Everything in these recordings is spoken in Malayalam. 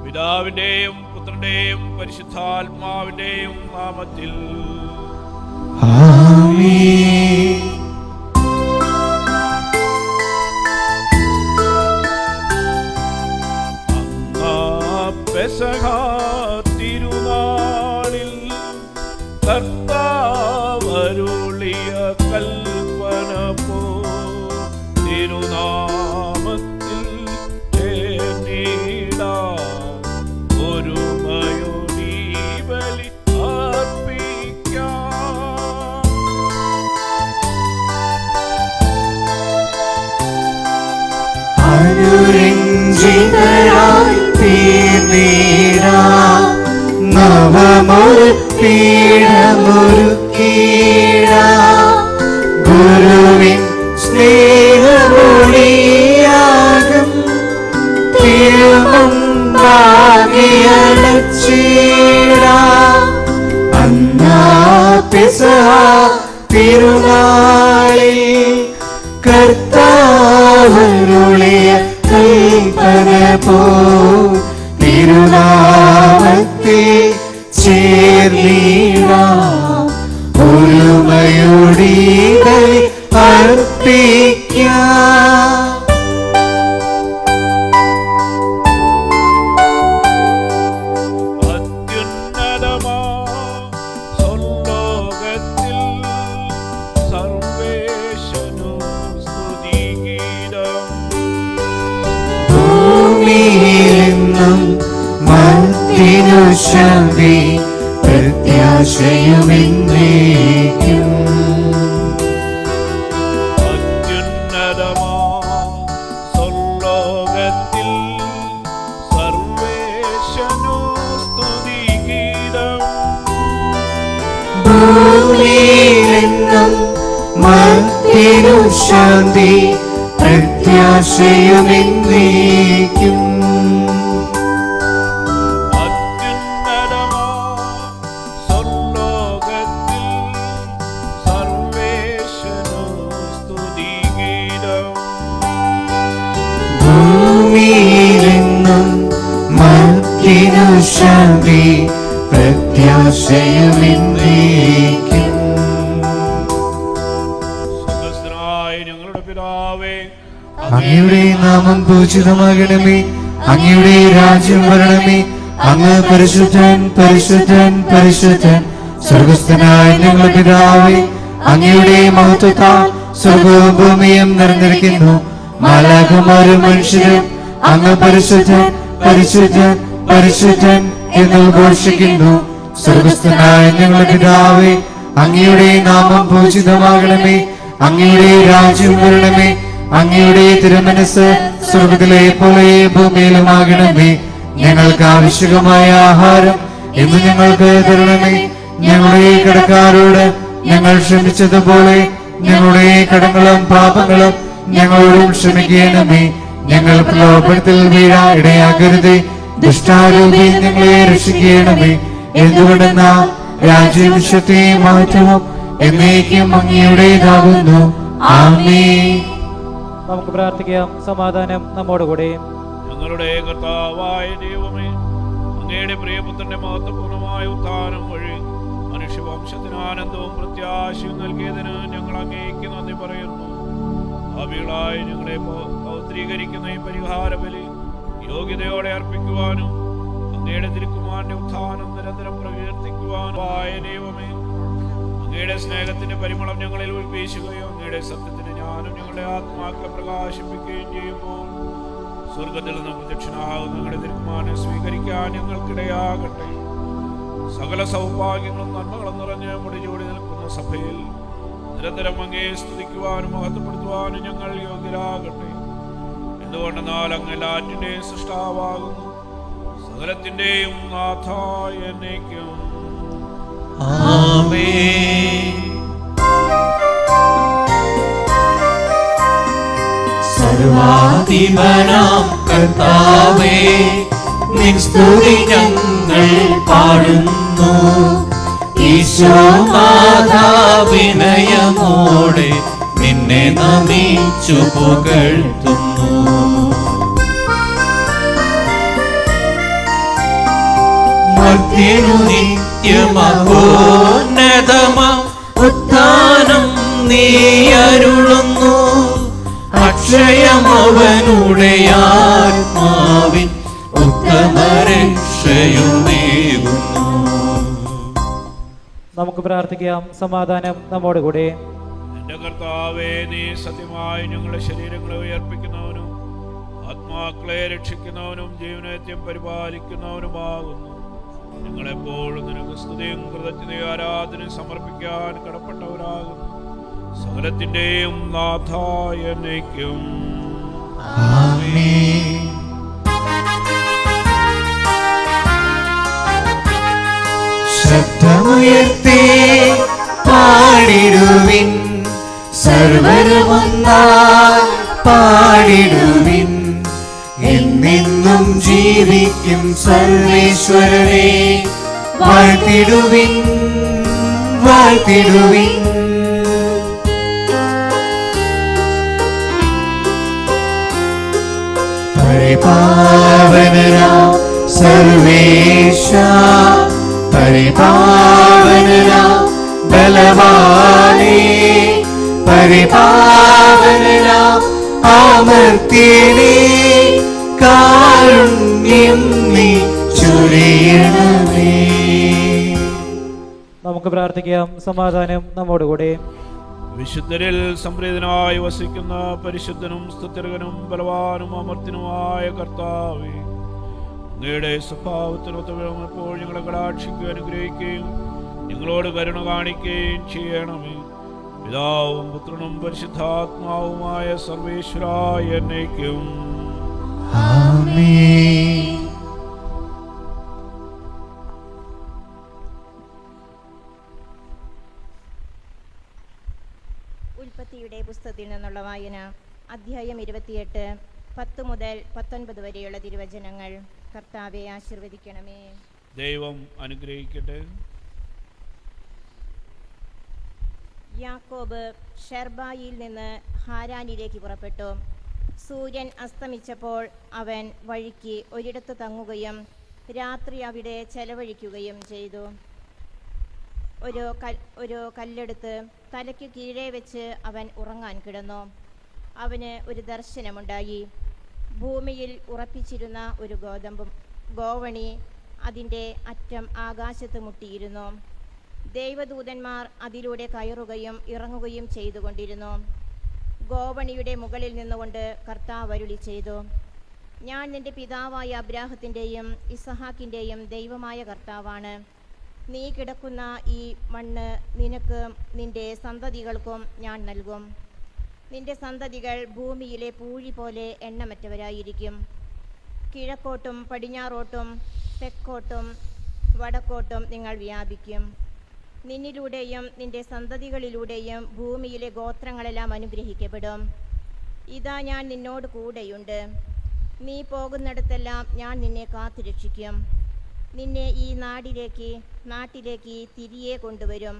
പിതാവിന്റെയും പുത്രന്റെയും പരിശുദ്ധാത്മാവിന്റെയും നാമത്തിൽ ആമേൻ. പെസഹ തിരുനാളിൽ കർത്താവരുളിയ കൽപ്പന പോ തിരുനാമത്തിൽ ഒരുമയോടി ബലി അർപ്പിക്കാം. അനുരഞ്ജിതരായി തീർന്നിടാം, നവമൊരു പീഠമൊരുക്കിടാം. ഗുരുവിൻ സ്നേഹമൊഴിയാകും തിരുമുമ്പാകിയടച്ചിടാം. അന്നാ പെസഹ തിരുനാളിൽ കർത്താവരുളിയ കൽപ്പന പോ തിരുനാമത്തിൽ ചേർന്നിടാം. ഒരുമയോടി ബലി അർപ്പിക്കാം. ശാന്തി പ്രത്യാശയുമെന്നേക്കും. അത്യുന്നതമാ സ്വർലോകത്തിൽ സർവേശനു സ്തുതിഗീതം. ഭൂമിയിലെന്നും മർത്യനു ശാന്തി പ്രത്യാശയുമെന്നേക്കും. ശാന്തി പ്രത്യാശയുമെന്നേക്കും. സ്വർഗ്ഗസ്ഥനായ ഞങ്ങളുടെ പിതാവേ, അങ്ങയുടെ നാമം പൂജിതമാകണമേ. അങ്ങയുടെ രാജ്യം വരണമേ. അങ്ങ് പരിശുദ്ധൻ പരിശുദ്ധൻ പരിശുദ്ധൻ. സ്വർഗ്ഗസ്ഥനായ ഞങ്ങളുടെ പിതാവേ, അങ്ങയുടെ മഹത്വത്താൽ സ്വർഗ്ഗവും ഭൂമിയും നിറഞ്ഞിരിക്കുന്നു. മാലാഖമാരും മനുഷ്യരും അങ്ങ് പരിശുദ്ധൻ പരിശുദ്ധൻ പരിശുദ്ധൻ എന്ന് ഘോഷിക്കുന്നു. സ്വർഗ്ഗസ്ഥനായ ഞങ്ങളുടെ പിതാവേ, അങ്ങയുടെ നാമം പൂജിതമാകണമേ. അങ്ങയുടെ രാജ്യം വരണമേ. അങ്ങയുടെ തിരുമനസ്സ് സ്വർഗ്ഗത്തിലെ പോലെ ഭൂമിയിലുമാകണമേ. ഞങ്ങൾക്ക് ആവശ്യമായ ആഹാരം ഇന്ന് ഞങ്ങൾക്ക് തരണമേ. ഞങ്ങളുടെ കടക്കാരോട് ഞങ്ങൾ ക്ഷമിച്ചതുപോലെ ഞങ്ങളുടെ കടങ്ങളും പാപങ്ങളും ഞങ്ങളോടും ക്ഷമിക്കണമേ. ഞങ്ങൾ പ്രലോഭനത്തിൽ വീഴാൻ ഇടയാകരുതേ. ദുഷ്ടാരൂപിയിൽ ഞങ്ങളെ രക്ഷിക്കണമേ. എന്തുകൊണ്ടെന്നാൽ രാജ്യവും ശക്തിയും മഹത്വവും എന്നേക്കും അങ്ങയുടേതാകുന്നു. ആമേൻ. നമുക്ക് പ്രാർത്ഥിക്കാം. സമാധാനം നമ്മോടുകൂടെ. ഞങ്ങളുടെ കർത്താവായ ദൈവമേ, അങ്ങയുടെ പ്രിയപുത്രന്റെ മഹത്വപൂർണമായ ഉത്ഥാനം വഴി മനുഷ്യവംശത്തിന് ആനന്ദവും പ്രത്യാശയും നൽകിയതിന് ഞങ്ങൾ അങ്ങേക്ക് നന്ദി പറയുന്നു. ഭാവികളായി ഞങ്ങളെ പൗത്രീകരിക്കുന്ന ഈ പരിഹാര ബലി യോഗ്യതയോടെ അർപ്പിക്കുവാനും അങ്ങയുടെ തിരുക്കുമാരന്റെ ഉത്ഥാനം നിരന്തരം പ്രകീർത്തിക്കുവാനും ആയ ദൈവമേ, അങ്ങയുടെ സ്നേഹത്തിന്റെ പരിമളം ഞങ്ങളിൽ ഉൾവീശുകയും അങ്ങയുടെ സത്യത്തിന് ജ്ഞാനം ഞങ്ങളുടെ ആത്മാക്കളെ പ്രകാശിപ്പിക്കുകയും ചെയ്യുമ്പോൾ സ്വർഗത്തിൽ നിന്ന് പ്രത്യക്ഷനാകുന്ന ഞങ്ങളുടെ തിരുക്കുമാരനെ സ്വീകരിക്കാൻ ഞങ്ങൾക്കിടയാകട്ടെ. സകല സൗഭാഗ്യങ്ങളും നന്മകളും നിറഞ്ഞ് മുടിചൂടി നിൽക്കുന്ന സഭയിൽ നിരന്തരം അങ്ങേ സ്തുതിക്കുവാനും മഹത്വപ്പെടുത്തുവാനും ഞങ്ങൾ യോഗ്യരാകട്ടെ. എന്തുകൊണ്ടെന്നാൽ അങ്ങ് എല്ലാറ്റിന്റെയും സൃഷ്ടാവാകുന്നു, സകലത്തിന്റെയും നാഥായ എന്നേക്കും. ആമേൻ. സർവാധിപനാം കർത്താവേ, നിൻ സ്തുതി ഞങ്ങൾ പാടുന്നു. ഈശോനാഥാ വിനയമോടെ നിന്നെ നമിച്ചു പുകഴ്ത്തുന്നു. നിത്യമഹോന്നതമാം ഉത്ഥാനം നീ അരുളുന്നു. അക്ഷയമവനുടെ ആത്മാവിൻ ഉത്തമരക്ഷയുമേകുന്നു. നമുക്ക് പ്രാർത്ഥിക്കാം. സമാധാനം നമ്മോട് കൂടെ. എന്റെ കർത്താവേ, നീ സത്യമായി ഞങ്ങളുടെ ശരീരങ്ങളെ ഉയർപ്പിക്കുന്നവനും ആത്മാക്കളെ രക്ഷിക്കുന്നവനും ജീവനത്യം പരിപാലിക്കുന്നവനുമാകുന്നു. ഞങ്ങളെപ്പോഴും നിനക്ക് സ്തുതിയും കൃതജ്ഞതയും ആരാധനയും സമർപ്പിക്കാൻ കടപ്പെട്ടവരാകുന്നു. സകലത്തിന്റെയും നാഥായ എന്നേക്കും. ആമേൻ. ശബ്ദമുയർത്തി പാടിടുവിൻ, സർവരുമൊന്നായി പാടിടുവിൻ. എന്നെന്നും ജീവിക്കും സർവേശ്വരനെ വാഴ്ത്തിടുവിൻ, വാഴ്ത്തിടുവിൻ. പരിപാവനനാം സർവേശ, പരിപാവനനാം ബലവാനേ, പരിപാവനനാം അമർത്യനേ, കാരുണ്യം നീ ചൊരിയണമേ. നമുക്ക് പ്രാർത്ഥിക്കാം. സമാധാനം നമ്മോട് കൂടെ. വിശുദ്ധരിൽ സംപ്രീതനായി വസിക്കുന്ന പരിശുദ്ധനും സ്തുത്യർഹനും ബലവാനും അമർത്തിനുമായ കർത്താവേ, അങ്ങയുടെ സ്വഭാവത്തിനൊത്തവരും എപ്പോൾ ഞങ്ങളെ കടാക്ഷിക്കുകയും അനുഗ്രഹിക്കുകയും ഞങ്ങളോട് കരുണ കാണിക്കുകയും ചെയ്യണമേ. പിതാവും പുത്രനും പരിശുദ്ധാത്മാവുമായ സർവേശ്വരായ എന്നേക്കും. ആമേൻ. ഉൽപ്പത്തിയുടെ പുസ്തകത്തിൽ നിന്നുള്ള വായന, അധ്യായം 28, 10 മുതൽ 19 വരെയുള്ള തിരുവചനങ്ങൾ. കർത്താവെ ആശീർവദിക്കണമേ. ദൈവം അനുഗ്രഹിക്കട്ടെ. യാക്കോബ് ഷെർബായിൽ നിന്ന് ഹാരാനിലേക്ക് പുറപ്പെട്ടു. സൂര്യൻ അസ്തമിച്ചപ്പോൾ അവൻ വഴിക്ക് ഒരിടത്ത് തങ്ങുകയും രാത്രി അവിടെ ചെലവഴിക്കുകയും ചെയ്തു. ഒരു കല്ലെടുത്ത് തലയ്ക്ക് കീഴേ വെച്ച് അവൻ ഉറങ്ങാൻ കിടന്നു. അവന് ഒരു ദർശനമുണ്ടായി. ഭൂമിയിൽ ഉറപ്പിച്ചിരുന്ന ഒരു ഗോവണി അതിൻ്റെ അറ്റം ആകാശത്ത് മുട്ടിയിരുന്നു. ദൈവദൂതന്മാർ അതിലൂടെ കയറുകയും ഇറങ്ങുകയും ചെയ്തുകൊണ്ടിരുന്നു. ഗോവണിയുടെ മുകളിൽ നിന്നുകൊണ്ട് കർത്താവ് അരുളി ചെയ്തു, ഞാൻ നിന്റെ പിതാവായ അബ്രാഹത്തിൻ്റെയും ഇസഹാക്കിൻ്റെയും ദൈവമായ കർത്താവാണ്. നീ കിടക്കുന്ന ഈ മണ്ണ് നിനക്കും നിന്റെ സന്തതികൾക്കും ഞാൻ നൽകും. നിന്റെ സന്തതികൾ ഭൂമിയിലെ പൂഴി പോലെ എണ്ണമറ്റവരായിരിക്കും. കിഴക്കോട്ടും പടിഞ്ഞാറോട്ടും തെക്കോട്ടും വടക്കോട്ടും നിങ്ങൾ വ്യാപിക്കും. നിന്നിലൂടെയും നിന്റെ സന്തതികളിലൂടെയും ഭൂമിയിലെ ഗോത്രങ്ങളെല്ലാം അനുഗ്രഹിക്കപ്പെടും. ഇതാ, ഞാൻ നിന്നോട് കൂടെയുണ്ട്. നീ പോകുന്നിടത്തെല്ലാം ഞാൻ നിന്നെ കാത്തുരക്ഷിക്കും. നിന്നെ ഈ നാട്ടിലേക്ക് തിരികെ കൊണ്ടുവരും.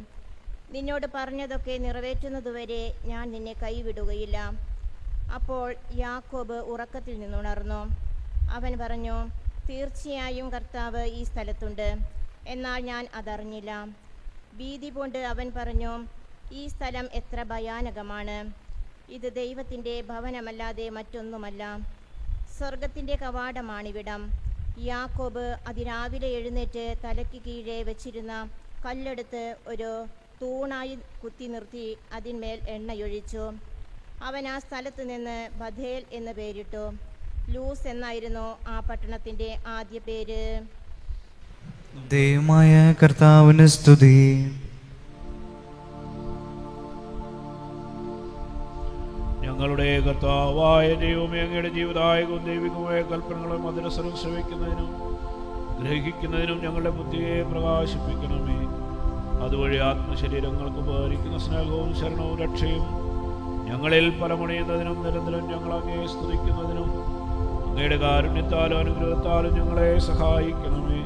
നിന്നോട് പറഞ്ഞതൊക്കെ നിറവേറ്റുന്നതുവരെ ഞാൻ നിന്നെ കൈവിടുകയില്ല. അപ്പോൾ യാക്കോബ് ഉറക്കത്തിൽ നിന്നുണർന്നു. അവൻ പറഞ്ഞു, തീർച്ചയായും കർത്താവ് ഈ സ്ഥലത്തുണ്ട്, എന്നാൽ ഞാൻ അതറിഞ്ഞില്ല. ഭീതി കൊണ്ട് അവൻ പറഞ്ഞു, ഈ സ്ഥലം എത്ര ഭയാനകമാണ്! ഇത് ദൈവത്തിൻ്റെ ഭവനമല്ലാതെ മറ്റൊന്നുമല്ല. സ്വർഗത്തിൻ്റെ കവാടമാണിവിടം. യാക്കോബ് അതിരാവിലെ എഴുന്നേറ്റ് തലയ്ക്ക് കീഴെ വെച്ചിരുന്ന കല്ലെടുത്ത് ഒരു തൂണായി കുത്തി നിർത്തി അതിന്മേൽ എണ്ണയൊഴിച്ചു. അവൻ ആ സ്ഥലത്ത് നിന്ന് ബഥേൽ എന്ന് പേരിട്ടു. ലൂസ് എന്നായിരുന്നു ആ പട്ടണത്തിൻ്റെ ആദ്യ പേര്. ദൈവമായ കർത്താവിന് സ്തുതി. ഞങ്ങളുടെ കർത്താവായ ദൈവമേ, അങ്ങയുടെ ജീവദായകവും ദൈവികമായ കൽപ്പനകളും മധുരസ്വരം ശ്രവിക്കുന്നതിനും ഗ്രഹിക്കുന്നതിനും ഞങ്ങളുടെ ബുദ്ധിയെ പ്രകാശിപ്പിക്കണമേ. അതുവഴി ആത്മശരീരങ്ങൾക്ക് ഉപകരിക്കുന്ന സ്നേഹവും ശരണവും രക്ഷയും ഞങ്ങളിൽ ഫലമണിയുന്നതിനും നിരന്തരം ഞങ്ങൾ അങ്ങയെ സ്തുതിക്കുന്നതിനും അങ്ങയുടെ കാരുണ്യത്താലും അനുഗ്രഹത്താലും ഞങ്ങളെ സഹായിക്കണമേ.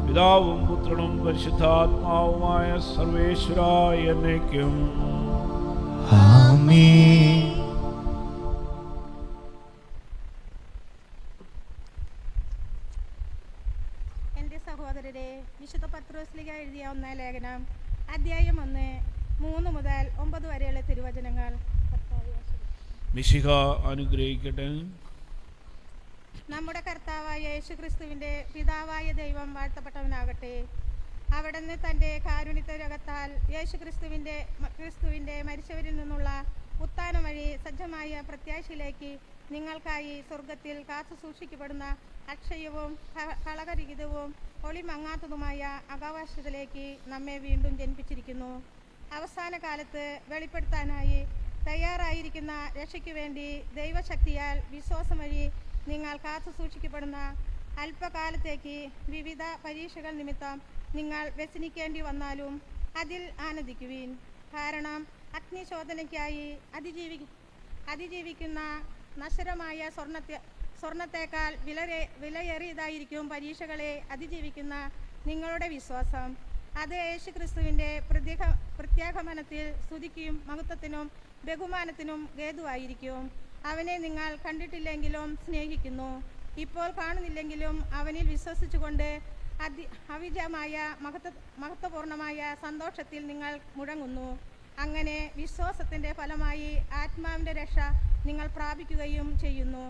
പിതാവും പുത്രനും പരിശുദ്ധാത്മാവുമായ സർവേശ്വരായ എന്നേക്കും. ആമേൻ. എൻ്റെ സഹോദരരെ, വിശുദ്ധ പത്രോസ്ലീഹ എഴുതിയ 1 ലേഖനം അധ്യായം 1 3 മുതൽ 9 വരെയുള്ള തിരുവചനങ്ങൾ. മിശിഹ അനുഗ്രഹിക്കട്ടെ. നമ്മുടെ കർത്താവായ യേശുക്രിസ്തുവിൻ്റെ പിതാവായ ദൈവം വാഴ്ത്തപ്പെട്ടവനാകട്ടെ. അവിടുന്ന് തൻ്റെ കാരുണ്യത്തിരകത്താൽ ക്രിസ്തുവിൻ്റെ മരിച്ചവരിൽ നിന്നുള്ള ഉത്ഥാനം വഴി സജ്ജമായ പ്രത്യാശയിലേക്ക് നിങ്ങൾക്കായി സ്വർഗത്തിൽ കാത്തു സൂക്ഷിക്കപ്പെടുന്ന അക്ഷയവും കളകരഹിതവും ഒളിമങ്ങാത്തതുമായ അവകാശത്തിലേക്ക് നമ്മെ വീണ്ടും ജനിപ്പിച്ചിരിക്കുന്നു. അവസാന കാലത്ത് വെളിപ്പെടുത്താനായി തയ്യാറായിരിക്കുന്ന രക്ഷയ്ക്ക് വേണ്ടി ദൈവശക്തിയാൽ വിശ്വാസം വഴി നിങ്ങൾ കാത്തു സൂക്ഷിക്കപ്പെടുന്ന അല്പകാലത്തേക്ക് വിവിധ പരീക്ഷകൾ നിമിത്തം നിങ്ങൾ വ്യസനിക്കേണ്ടി വന്നാലും അതിൽ ആനന്ദിക്കുവിൻ. കാരണം അഗ്നിശോധനയ്ക്കായി അതിജീവിക്കുന്ന നശ്വരമായ സ്വർണത്തേക്കാൾ വിലയേറിയതായിരിക്കും പരീക്ഷകളെ അതിജീവിക്കുന്ന നിങ്ങളുടെ വിശ്വാസം. അത് യേശുക്രിസ്തുവിൻ്റെ പ്രത്യാഗമനത്തിൽ സ്തുതിക്കും മഹത്വത്തിനും ബഹുമാനത്തിനും ഹേതുവായിരിക്കും. അവനെ നിങ്ങൾ കണ്ടിട്ടില്ലെങ്കിലും സ്നേഹിക്കുന്നു, ഇപ്പോൾ കാണുന്നില്ലെങ്കിലും അവനിൽ വിശ്വസിച്ചുകൊണ്ട് അവിജമായ മഹത്വപൂർണമായ സന്തോഷത്തിൽ നിങ്ങൾ മുഴങ്ങുന്നു. അങ്ങനെ വിശ്വാസത്തിൻ്റെ ഫലമായി ആത്മാവിൻ്റെ രക്ഷ നിങ്ങൾ പ്രാപിക്കുകയും ചെയ്യുന്നു.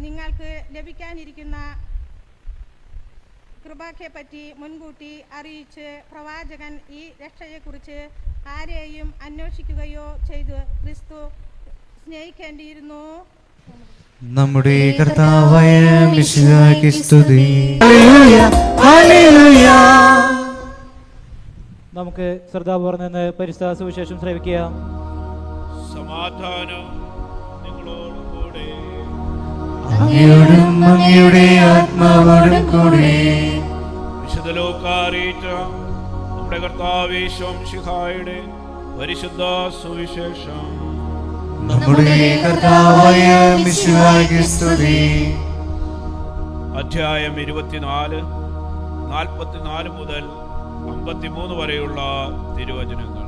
നിങ്ങൾക്ക് ലഭിക്കാനിരിക്കുന്ന കൃപയെപ്പറ്റി മുൻകൂട്ടി അറിയിച്ച് പ്രവാചകൻ ഈ രക്ഷയെക്കുറിച്ച് ആരെയും അന്വേഷിക്കുകയോ ചെയ്തു ക്രിസ്തു സ്നേഹിക്കേണ്ടിയിരുന്നു. നമ്മുടെ കർത്താവായ മിശിഹായ്ക്ക് സ്തുതി. Hallelujah, hallelujah. നമുക്ക് ശ്രദ്ധാപൂർവ്വം നിന്ന് പരിശുദ്ധ സുവിശേഷം ശ്രവിക്കാം. സമാധാനം നിങ്ങളോടും കൂടെ. അങ്ങയോടും അങ്ങയുടെ ആത്മാവോടും കൂടെ. വിശുദ്ധ ലൂക്കാ അറിയിച്ച നമ്മുടെ കർത്താവ് യേശു മിശിഹായുടെ പരിശുദ്ധ സുവിശേഷം. നമ്മുടെ കർത്താവായ മിശിഹായ്ക്ക് സ്തുതി. അധ്യായം 24 44 മുതൽ 53 വരെയുള്ള തിരുവചനങ്ങൾ.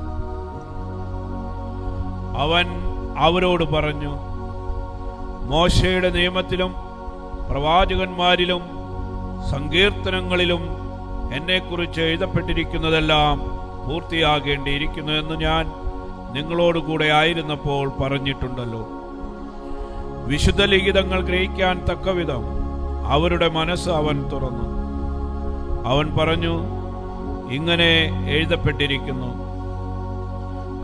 അവൻ അവരോട് പറഞ്ഞു, മോശയുടെ നിയമത്തിലും പ്രവാചകന്മാരിലും സങ്കീർത്തനങ്ങളിലും എന്നെക്കുറിച്ച് എഴുതപ്പെട്ടിരിക്കുന്നതെല്ലാം പൂർത്തിയാകേണ്ടിയിരിക്കുന്നു എന്ന് ഞാൻ നിങ്ങളോടുകൂടെ ആയിരുന്നപ്പോൾ പറഞ്ഞിട്ടുണ്ടല്ലോ. വിശുദ്ധ ലിഖിതങ്ങൾ ഗ്രഹിക്കാൻ തക്കവിധം അവരുടെ മനസ്സ് അവൻ തുറന്നു. അവൻ പറഞ്ഞു, ഇങ്ങനെ എഴുതപ്പെട്ടിരിക്കുന്നു,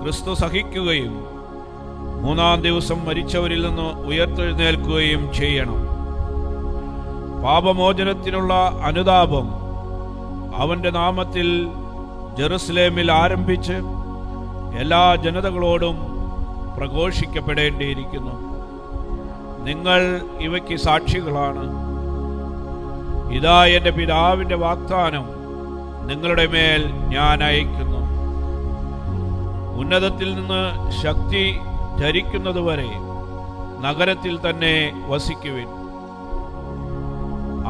ക്രിസ്തു സഹിക്കുകയും 3-ാം ദിവസം മരിച്ചവരിൽ നിന്ന് ഉയർത്തെഴുന്നേൽക്കുകയും ചെയ്യണം. പാപമോചനത്തിനുള്ള അനുതാപം അവന്റെ നാമത്തിൽ ജെറുസലേമിൽ ആരംഭിച്ച് എല്ലാ ജനതകളോടും പ്രഘോഷിക്കപ്പെടേണ്ടിയിരിക്കുന്നു. നിങ്ങൾ ഇവയ്ക്ക് സാക്ഷികളാണ്. ഇതാ എൻ്റെ പിതാവിൻ്റെ വാഗ്ദാനം നിങ്ങളുടെ മേൽ ഞാൻ അയക്കുന്നു. ഉന്നതത്തിൽ നിന്ന് ശക്തി ധരിക്കുന്നതുവരെ നഗരത്തിൽ തന്നെ വസിക്കുവിൻ.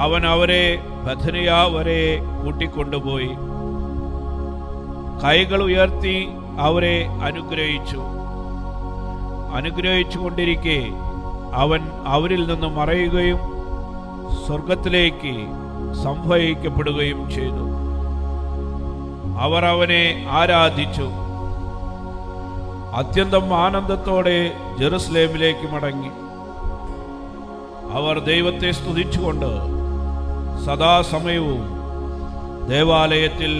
അവൻ അവരെ ബഥനിയ വരെ കൂട്ടിക്കൊണ്ടുപോയി കൈകൾ ഉയർത്തി അവരെ അനുഗ്രഹിച്ചുകൊണ്ടിരിക്കെ അവൻ അവരിൽ നിന്ന് മറയുകയും സ്വർഗത്തിലേക്ക് സംവഹിക്കപ്പെടുകയും ചെയ്തു. അവർ അവനെ ആരാധിച്ചു. അത്യന്തം ആനന്ദത്തോടെ ജെറുസലേമിലേക്ക് മടങ്ങി. അവർ ദൈവത്തെ സ്തുതിച്ചുകൊണ്ട് സദാസമയവും ദേവാലയത്തിൽ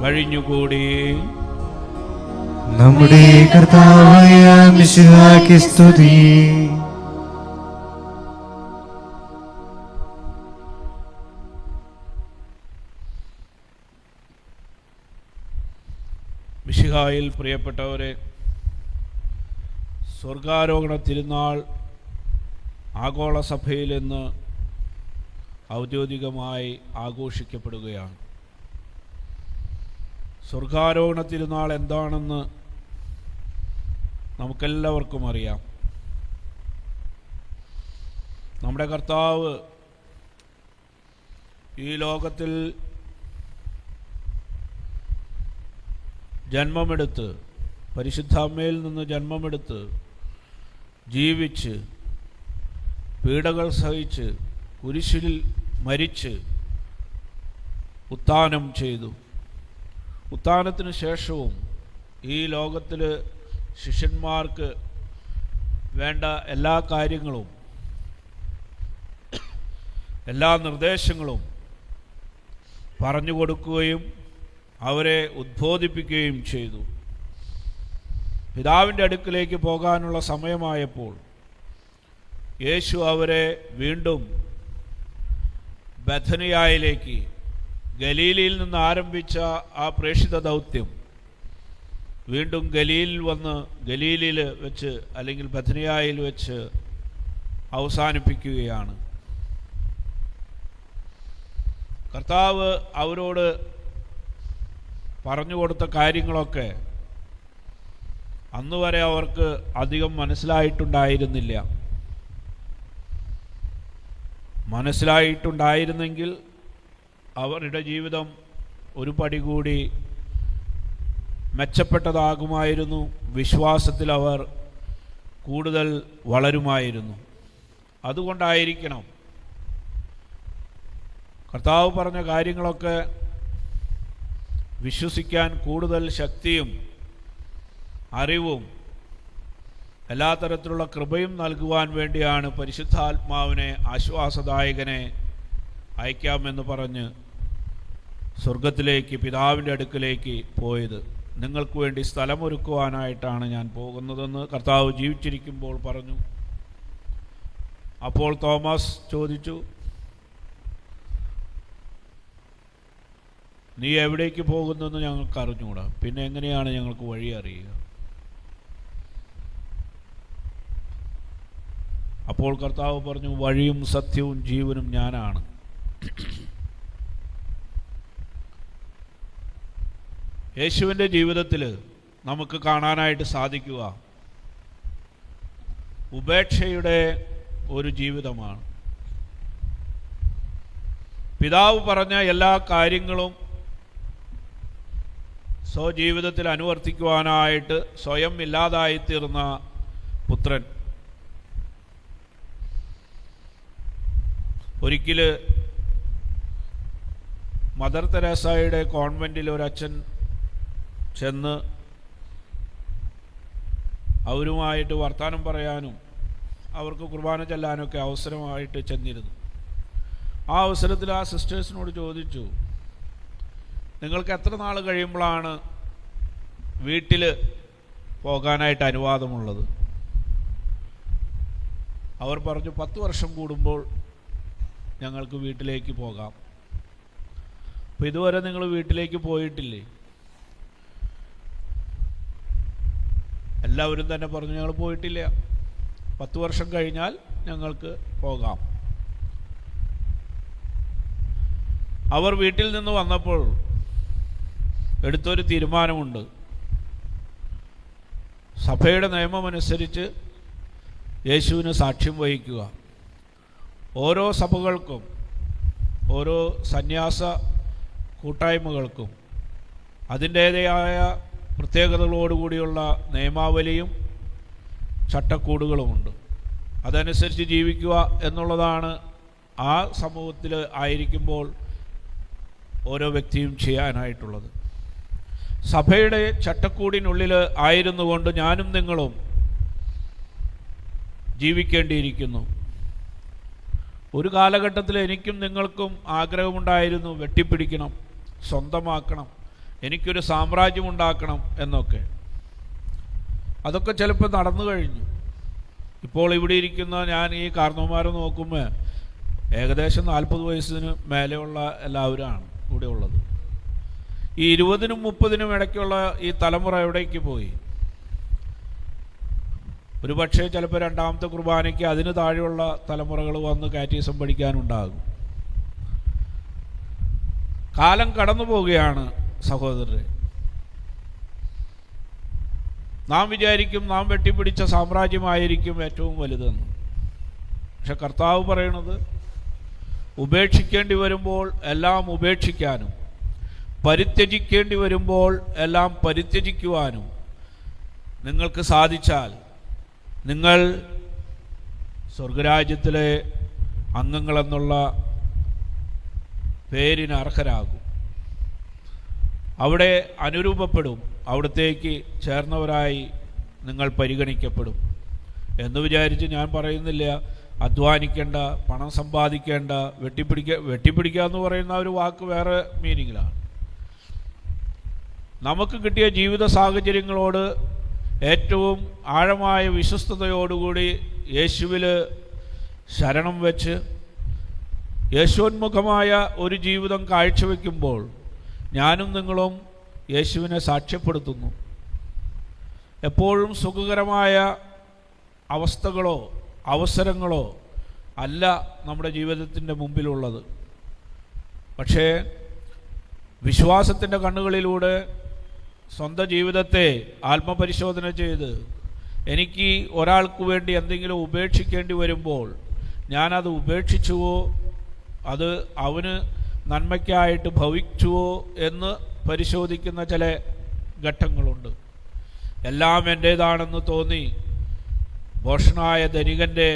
കഴിഞ്ഞുകൂടി. നമ്മുടെ കർത്താവായ മിശിഹായ്ക്ക് സ്തുതി. മിശിഹായിൽ പ്രിയപ്പെട്ടവരെ, സ്വർഗാരോഹണ തിരുനാൾ ആഗോള സഭയിൽ ഇന്ന് ഔദ്യോഗികമായി ആഘോഷിക്കപ്പെടുകയാണ്. സ്വർഗാരോഹണ തിരുനാൾ എന്താണെന്ന് നമുക്കെല്ലാവർക്കും അറിയാം. നമ്മുടെ കർത്താവ് ഈ ലോകത്തിൽ ജന്മമെടുത്ത്, പരിശുദ്ധാമ്മയിൽ നിന്ന് ജന്മമെടുത്ത്, ജീവിച്ച്, പീഡകൾ സഹിച്ച്, കുരിശിൽ മരിച്ച് ഉത്ഥാനം ചെയ്തു. ഉത്ഥാനത്തിന് ശേഷവും ഈ ലോകത്തിൽ ശിഷ്യന്മാർക്ക് വേണ്ട എല്ലാ കാര്യങ്ങളും, എല്ലാ നിർദ്ദേശങ്ങളും പറഞ്ഞു കൊടുക്കുകയും അവരെ ഉദ്ബോധിപ്പിക്കുകയും ചെയ്തു. പിതാവിൻ്റെ അടുക്കിലേക്ക് പോകാനുള്ള സമയമായപ്പോൾ യേശു അവരെ വീണ്ടും ബഥനിയായിലേക്ക്, ഗലീലയിൽ നിന്ന് ആരംഭിച്ച ആ പ്രേക്ഷിത ദൗത്യം വീണ്ടും ഗലീലിൽ വെച്ച് അല്ലെങ്കിൽ ബഥനിയായിൽ വെച്ച് അവസാനിപ്പിക്കുകയാണ്. കർത്താവ് അവരോട് പറഞ്ഞു കൊടുത്ത കാര്യങ്ങളൊക്കെ അന്നുവരെ അവർക്ക് അധികം മനസ്സിലായിട്ടുണ്ടായിരുന്നില്ല. മനസ്സിലായിട്ടുണ്ടായിരുന്നെങ്കിൽ അവരുടെ ജീവിതം ഒരു പടി കൂടി മെച്ചപ്പെട്ടതാകുമായിരുന്നു. വിശ്വാസത്തിൽ അവർ കൂടുതൽ വളരുമായിരുന്നു. അതുകൊണ്ടായിരിക്കണം കർത്താവ് പറഞ്ഞ കാര്യങ്ങളൊക്കെ വിശ്വസിക്കാൻ കൂടുതൽ ശക്തിയും അറിവും എല്ലാ തരത്തിലുള്ള കൃപയും നൽകുവാൻ വേണ്ടിയാണ് പരിശുദ്ധാത്മാവിനെ, ആശ്വാസദായകനെ അയക്കാമെന്ന് പറഞ്ഞ് സ്വർഗത്തിലേക്ക്, പിതാവിൻ്റെ അടുക്കിലേക്ക് പോയത്. നിങ്ങൾക്ക് വേണ്ടി സ്ഥലമൊരുക്കുവാനായിട്ടാണ് ഞാൻ പോകുന്നതെന്ന് കർത്താവ് ജീവിച്ചിരിക്കുമ്പോൾ പറഞ്ഞു. അപ്പോൾ തോമസ് ചോദിച്ചു, നീ എവിടേക്ക് പോകുന്നെന്ന് ഞങ്ങൾക്ക് അറിഞ്ഞുകൂടാ, പിന്നെ എങ്ങനെയാണ് ഞങ്ങൾക്ക് വഴി അറിയുക? അപ്പോൾ കർത്താവ് പറഞ്ഞു, വഴിയും സത്യവും ജീവനും ഞാനാണ്. യേശുവിൻ്റെ ജീവിതത്തിൽ നമുക്ക് കാണാനായിട്ട് സാധിക്കുക ഉപേക്ഷയുടെ ഒരു ജീവിതമാണ്. പിതാവ് പറഞ്ഞ എല്ലാ കാര്യങ്ങളും സ്വജീവിതത്തിൽ അനുവർത്തിക്കുവാനായിട്ട് സ്വയം ഇല്ലാതായിത്തീർന്ന പുത്രൻ. ഒരിക്കൽ മദർ തെരേസയുടെ കോൺവെൻറ്റിൽ ഒരച്ഛൻ ചെന്ന് അവരുമായിട്ട് വർത്തമാനം പറയാനും അവർക്ക് കുർബാന ചെല്ലാനൊക്കെ അവസരമായിട്ട് ചെന്നിരുന്നു. ആ അവസരത്തിൽ ആ സിസ്റ്റേഴ്സിനോട് ചോദിച്ചു, നിങ്ങൾക്ക് എത്ര നാൾ കഴിയുമ്പോഴാണ് വീട്ടിൽ പോകാനായിട്ട് അനുവാദമുള്ളത്? അവർ പറഞ്ഞു, 10 വർഷം കൂടുമ്പോൾ ഞങ്ങൾക്ക് വീട്ടിലേക്ക് പോകാം. അപ്പോൾ ഇതുവരെ നിങ്ങൾ വീട്ടിലേക്ക് പോയിട്ടില്ലേ? എല്ലാവരും തന്നെ പറഞ്ഞു, ഞങ്ങൾ പോയിട്ടില്ല, 10 വർഷം കഴിഞ്ഞാൽ ഞങ്ങൾക്ക് പോകാം. അവർ വീട്ടിൽ നിന്ന് വന്നപ്പോൾ എടുത്തൊരു തീരുമാനമുണ്ട്. സഭയുടെ നിയമമനുസരിച്ച് യേശുവിന് സാക്ഷ്യം വഹിക്കുക. ഓരോ സഭകൾക്കും ഓരോ സന്യാസ കൂട്ടായ്മകൾക്കും അതിൻ്റേതായ പ്രത്യേകതകളോടുകൂടിയുള്ള നിയമാവലിയും ചട്ടക്കൂടുകളുമുണ്ട്. അതനുസരിച്ച് ജീവിക്കുക എന്നുള്ളതാണ് ആ സമൂഹത്തിൽ ആയിരിക്കുമ്പോൾ ഓരോ വ്യക്തിയും ചെയ്യാനായിട്ടുള്ളത്. സഭയുടെ ചട്ടക്കൂടിനുള്ളിൽ ആയിരുന്നു കൊണ്ട് ഞാനും നിങ്ങളും ജീവിക്കേണ്ടിയിരിക്കുന്നു. ഒരു കാലഘട്ടത്തിൽ എനിക്കും നിങ്ങൾക്കും ആഗ്രഹമുണ്ടായിരുന്നു, വെട്ടിപ്പിടിക്കണം, സ്വന്തമാക്കണം, എനിക്കൊരു സാമ്രാജ്യമുണ്ടാക്കണം എന്നൊക്കെ. അതൊക്കെ ചിലപ്പോൾ നടന്നു കഴിഞ്ഞു. ഇപ്പോൾ ഇവിടെ ഇരിക്കുന്ന ഞാൻ ഈ കാർന്നോന്മാരെ നോക്കുമ്പോൾ ഏകദേശം 40 വയസ്സിന് മേലെയുള്ള എല്ലാവരാണ് ഇവിടെ ഉള്ളത്. ഈ 20-നും 30-നും ഇടയ്ക്കുള്ള ഈ തലമുറ എവിടേക്ക് പോയി? ഒരു പക്ഷേ ചിലപ്പോൾ രണ്ടാമത്തെ കുർബാനയ്ക്ക് അതിന് താഴെയുള്ള തലമുറകൾ വന്ന് കാറ്റീസം പഠിക്കാനുണ്ടാകും. കാലം കടന്നു പോവുകയാണ് സഹോദരരെ. നാം വിചാരിക്കും നാം വെട്ടിപ്പിടിച്ച സാമ്രാജ്യമായിരിക്കും ഏറ്റവും വലുതെന്ന്. പക്ഷെ കർത്താവ് പറയണത്, ഉപേക്ഷിക്കേണ്ടി വരുമ്പോൾ എല്ലാം ഉപേക്ഷിക്കാനും, പരിത്യജിക്കേണ്ടി വരുമ്പോൾ എല്ലാം പരിത്യജിക്കുവാനും നിങ്ങൾക്ക് സാധിച്ചാൽ നിങ്ങൾ സ്വർഗരാജ്യത്തിലെ അംഗങ്ങളെന്നുള്ള പേരിന് അർഹരാകും. അവിടെ അനുരൂപപ്പെടും, അവിടത്തേക്ക് ചേർന്നവരായി നിങ്ങൾ പരിഗണിക്കപ്പെടും. എന്ന് വിചാരിച്ച് ഞാൻ പറയുന്നില്ല അധ്വാനിക്കേണ്ട, പണം സമ്പാദിക്കേണ്ട, വെട്ടിപ്പിടിക്കുക എന്ന് പറയുന്ന ഒരു വാക്ക് വേറെ മീനിങ്ങിലാണ്. നമുക്ക് കിട്ടിയ ജീവിത സാഹചര്യങ്ങളോട് ഏറ്റവും ആഴമായ വിശ്വസ്തയോടുകൂടി യേശുവിൽ ശരണം വെച്ച് യേശോന്മുഖമായ ഒരു ജീവിതം കാഴ്ചവെക്കുമ്പോൾ ഞാനും നിങ്ങളും യേശുവിനെ സാക്ഷ്യപ്പെടുത്തുന്നു. എപ്പോഴും സുഖകരമായ അവസ്ഥകളോ അവസരങ്ങളോ അല്ല നമ്മുടെ ജീവിതത്തിൻ്റെ മുമ്പിലുള്ളത്. പക്ഷേ വിശ്വാസത്തിൻ്റെ കണ്ണുകളിലൂടെ സ്വന്തം ജീവിതത്തെ ആത്മപരിശോധന ചെയ്ത് എനിക്ക് ഒരാൾക്ക് വേണ്ടി എന്തെങ്കിലും ഉപേക്ഷിക്കേണ്ടി വരുമ്പോൾ ഞാനത് ഉപേക്ഷിച്ചുവോ, അത് അവന് നന്മയ്ക്കായിട്ട് ഭവിച്ചുവോ എന്ന് പരിശോധിക്കുന്ന ചില ഘട്ടങ്ങളുണ്ട്. എല്ലാം എൻ്റേതാണെന്ന് തോന്നി ഭോഷനായ ധനികൻ്റെ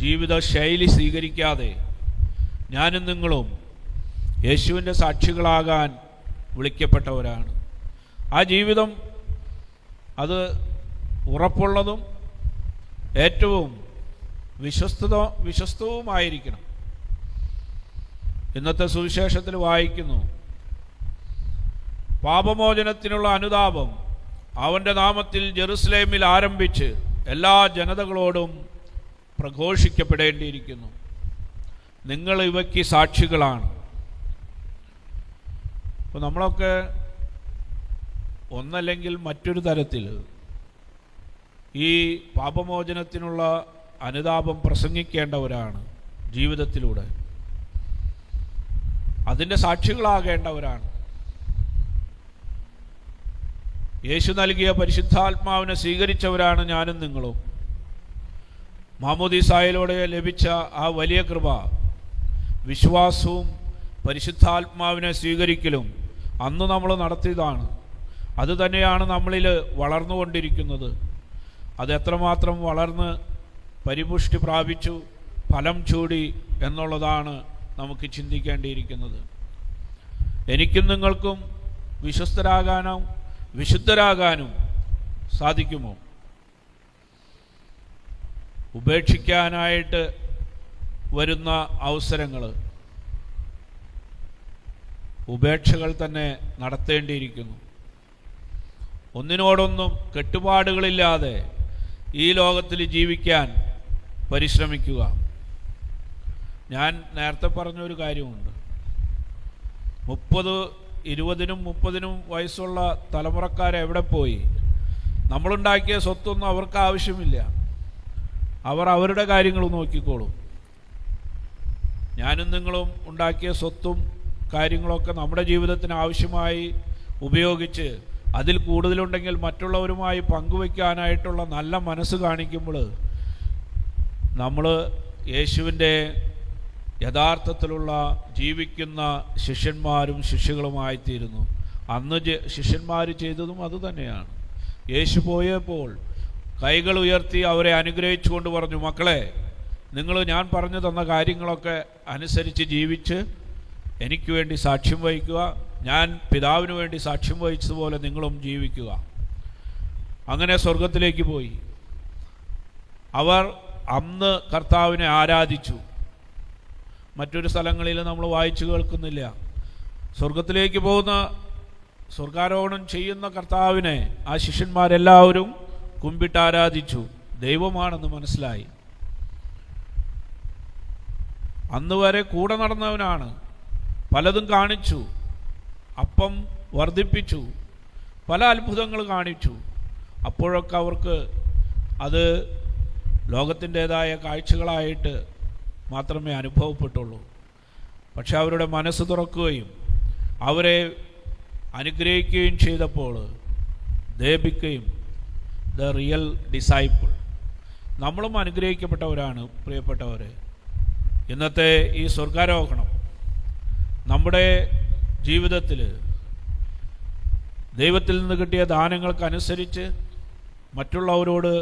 ജീവിത ശൈലി സ്വീകരിക്കാതെ ഞാനും നിങ്ങളും യേശുവിൻ്റെ സാക്ഷികളാകാൻ വിളിക്കപ്പെട്ടവരാണ്. ആ ജീവിതം അത് ഉറപ്പുള്ളതും ഏറ്റവും വിശ്വസ്തവുമായിരിക്കണം. ഇന്നത്തെ സുവിശേഷത്തിൽ വായിക്കുന്നു, പാപമോചനത്തിനുള്ള അനുതാപം അവൻ്റെ നാമത്തിൽ ജെറുസലേമിൽ ആരംഭിച്ച് എല്ലാ ജനതകളോടും പ്രഘോഷിക്കപ്പെടേണ്ടിയിരിക്കുന്നു. നിങ്ങൾ ഇവയ്ക്ക് സാക്ഷികളാണ്. അപ്പോൾ നമ്മളൊക്കെ ഒന്നല്ലെങ്കിൽ മറ്റൊരു തരത്തിൽ ഈ പാപമോചനത്തിനുള്ള അനുതാപം പ്രസംഗിക്കേണ്ടവരാണ്. ജീവിതത്തിലൂടെ അതിൻ്റെ സാക്ഷികളാകേണ്ടവരാണ്. യേശു നൽകിയ പരിശുദ്ധാത്മാവിനെ സ്വീകരിച്ചവരാണ് ഞാനും നിങ്ങളും. മാമോദീസായിലൂടെ ലഭിച്ച ആ വലിയ കൃപ, വിശ്വാസവും പരിശുദ്ധാത്മാവിനെ സ്വീകരിക്കലും അന്ന് നമ്മൾ നടത്തിയതാണ്. അത് തന്നെയാണ് നമ്മളിൽ വളർന്നുകൊണ്ടിരിക്കുന്നത്. അത് എത്രമാത്രം വളർന്ന് പരിപുഷ്ടി പ്രാപിച്ചു, ഫലം ചൂടി എന്നുള്ളതാണ് നമുക്ക് ചിന്തിക്കേണ്ടിയിരിക്കുന്നത്. എനിക്കും നിങ്ങൾക്കും വിശ്വസ്തരാകാനും വിശുദ്ധരാകാനും സാധിക്കുമോ? ഉപേക്ഷിക്കാനായിട്ട് വരുന്ന അവസരങ്ങൾ, ഉപേക്ഷകൾ തന്നെ നടത്തേണ്ടിയിരിക്കുന്നു. ഒന്നിനോടൊന്നും കെട്ടുപാടുകളില്ലാതെ ഈ ലോകത്തിൽ ജീവിക്കാൻ പരിശ്രമിക്കുക. ഞാൻ നേരത്തെ പറഞ്ഞൊരു കാര്യമുണ്ട്, 20-നും 30-നും വയസ്സുള്ള തലമുറക്കാരെവിടെ പോയി? നമ്മളുണ്ടാക്കിയ സ്വത്തൊന്നും അവർക്ക് ആവശ്യമില്ല. അവർ അവരുടെ കാര്യങ്ങൾ നോക്കിക്കോളും. ഞാനും നിങ്ങളും ഉണ്ടാക്കിയ സ്വത്തും കാര്യങ്ങളൊക്കെ നമ്മുടെ ജീവിതത്തിന് ആവശ്യമായി ഉപയോഗിച്ച് അതിൽ കൂടുതലുണ്ടെങ്കിൽ മറ്റുള്ളവരുമായി പങ്കുവയ്ക്കാനായിട്ടുള്ള നല്ല മനസ്സ് കാണിക്കുമ്പോൾ നമ്മൾ യേശുവിൻ്റെ യഥാർത്ഥത്തിലുള്ള ജീവിക്കുന്ന ശിഷ്യന്മാരും ശിഷ്യകളുമായിത്തീരുന്നു. അന്ന് ശിഷ്യന്മാർ ചെയ്തതും അതുതന്നെയാണ്. യേശു പോയപ്പോൾ കൈകൾ ഉയർത്തി അവരെ അനുഗ്രഹിച്ചുകൊണ്ട് പറഞ്ഞു, മക്കളെ, നിങ്ങൾ ഞാൻ പറഞ്ഞു തന്ന കാര്യങ്ങളൊക്കെ അനുസരിച്ച് ജീവിച്ച് എനിക്ക് വേണ്ടി സാക്ഷ്യം വഹിക്കുക. ഞാൻ പിതാവിന് വേണ്ടി സാക്ഷ്യം വഹിച്ചതുപോലെ നിങ്ങളും ജീവിക്കുക. അങ്ങനെ സ്വർഗത്തിലേക്ക് പോയി. അവർ അന്ന് കർത്താവിനെ ആരാധിച്ചു. മറ്റൊരു സ്ഥലങ്ങളിൽ നമ്മൾ വായിച്ചു കേൾക്കുന്നില്ല. സ്വർഗത്തിലേക്ക് പോകുന്ന, സ്വർഗാരോഹണം ചെയ്യുന്ന കർത്താവിനെ ആ ശിഷ്യന്മാരെല്ലാവരും കുമ്പിട്ട് ആരാധിച്ചു. ദൈവമാണെന്ന് മനസ്സിലായി. അന്ന് വരെ കൂടെ നടന്നവനാണ്. പലതും കാണിച്ചു, അപ്പം വർദ്ധിപ്പിച്ചു, പല അത്ഭുതങ്ങൾ കാണിച്ചു. അപ്പോഴൊക്കെ അവർക്ക് അത് ലോകത്തിൻ്റേതായ കാഴ്ചകളായിട്ട് മാത്രമേ അനുഭവപ്പെട്ടുള്ളൂ. പക്ഷെ അവരുടെ മനസ്സ് തുറക്കുകയും അവരെ അനുഗ്രഹിക്കുകയും ചെയ്തപ്പോൾ they became the real disciple. നമ്മളും അനുഗ്രഹിക്കപ്പെട്ടവരാണ് പ്രിയപ്പെട്ടവരെ. ഇന്നത്തെ ഈ സ്വർഗാരോഹണം നമ്മുടെ ജീവിതത്തിൽ ദൈവത്തിൽ നിന്ന് കിട്ടിയ ദാനങ്ങൾക്കനുസരിച്ച് മറ്റുള്ളവരോട്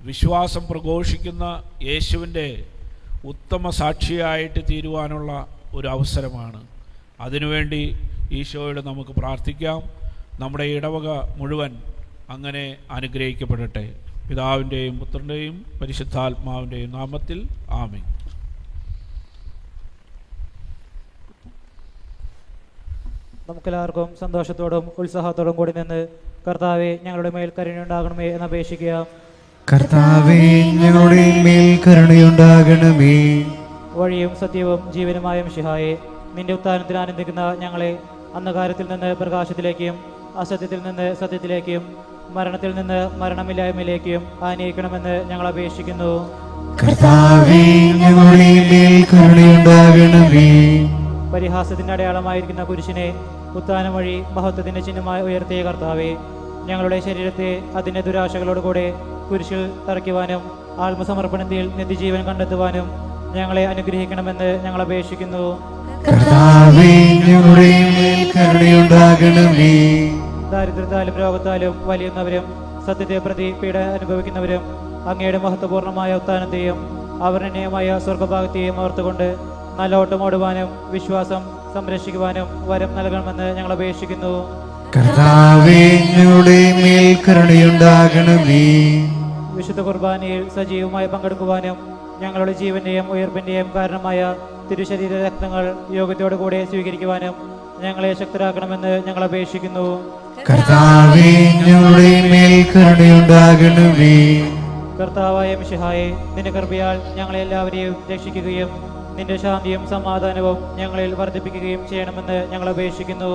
വിശ്വാസം പ്രഘോഷിക്കുന്ന യേശുവിൻ്റെ ഉത്തമ സാക്ഷിയായിട്ട് തീരുവാനുള്ള ഒരു അവസരമാണ്. അതിനുവേണ്ടി ഈശോയോട് നമുക്ക് പ്രാർത്ഥിക്കാം. നമ്മുടെ ഇടവക മുഴുവൻ അങ്ങനെ അനുഗ്രഹിക്കപ്പെടട്ടെ. പിതാവിൻ്റെയും പുത്രൻ്റെയും പരിശുദ്ധാത്മാവിൻ്റെയും നാമത്തിൽ ആമേൻ. നമുക്കെല്ലാവർക്കും സന്തോഷത്തോടും ഉത്സാഹത്തോടും കൂടി നിന്ന് കർത്താവെ ഞങ്ങളുടെ മേൽ കരുണയുണ്ടാകണമേ എന്ന് അപേക്ഷിക്കുക. കർത്താവേ, ഞങ്ങളുടെ മേൽ കരുണയുണ്ടാകണമേ. വഴിയും സത്യവും ജീവനുമായ മിശിഹായെ, നിന്റെ ഉത്ഥാനത്തിൽ ആനന്ദിക്കുന്ന ഞങ്ങളെ അന്ധകാരത്തിൽ നിന്ന് പ്രകാശത്തിലേക്കും അസത്യത്തിൽ നിന്ന് സത്യത്തിലേക്കും മരണത്തിൽ നിന്ന് മരണമില്ലായ്മയിലേക്കും ആനയിക്കണമെന്ന് ഞങ്ങൾ അപേക്ഷിക്കുന്നു. കർത്താവേ, ഞങ്ങളുടെ മേൽ കരുണയുണ്ടാകണമേ. പരിഹാസത്തിന്റെ അടയാളമായിരിക്കുന്ന കുരിശിനെ ഉത്ഥാനം വഴി മഹത്വത്തിന്റെ ചിഹ്നമായി ഉയർത്തിയ കർത്താവെ, ഞങ്ങളുടെ ശരീരത്തെ അതിൻ്റെ ദുരാശകളോടുകൂടെ കുരിശിൽ തറയ്ക്കുവാനും ആത്മസമർപ്പണത്തിൽ നിത്യജീവൻ കണ്ടെത്തുവാനും ഞങ്ങളെ അനുഗ്രഹിക്കണമെന്ന് ഞങ്ങൾ അപേക്ഷിക്കുന്നു. കർത്താവേ, ഞങ്ങളുടെ മേൽ കരുണയുണ്ടാകണമേ. ദാരിദ്ര്യത്താലും രോഗത്താലും വലിയുന്നവരും സത്യത്തെ പ്രതി പീഡ അനുഭവിക്കുന്നവരും അങ്ങയുടെ മഹത്വപൂർണ്ണമായ ഉത്ഥാനത്തെയും അവർണ്ണനീയമായ സ്വർഗഭാഗത്തെയും ഓർത്തുകൊണ്ട് നല്ല ഓട്ടമോടുവാനും വിശ്വാസം സംരക്ഷിക്കുവാനും വരം നൽകണമെന്ന് ഞങ്ങൾ അപേക്ഷിക്കുന്നു. കർത്താവേ, ഞങ്ങളുടെ മേൽ കരുണയുണ്ടാകണമേ. വിശുദ്ധ കുർബാനയിൽ സജീവമായി പങ്കെടുക്കുവാനും ഞങ്ങളുടെ ജീവന്റെയും ഉയർപ്പിന്റെയും കാരണമായ തിരുശരീര രക്തങ്ങൾ യോഗത്തോടുകൂടെ സ്വീകരിക്കുവാനും ഞങ്ങളെ ശക്തരാക്കണമെന്ന് ഞങ്ങൾ അപേക്ഷിക്കുന്നു. കർത്താവേ, ഞങ്ങളുടെ മേൽ കരുണയുണ്ടാകണമേ. കർത്താവായ മിശിഹായെ, നിന്റെ കൃപയാൽ ഞങ്ങളെ എല്ലാവരെയും രക്ഷിക്കുകയും നിന്റെ ശാന്തിയും സമാധാനവും ഞങ്ങളിൽ വർദ്ധിപ്പിക്കുകയും ചെയ്യണമെന്ന് ഞങ്ങൾ അപേക്ഷിക്കുന്നു.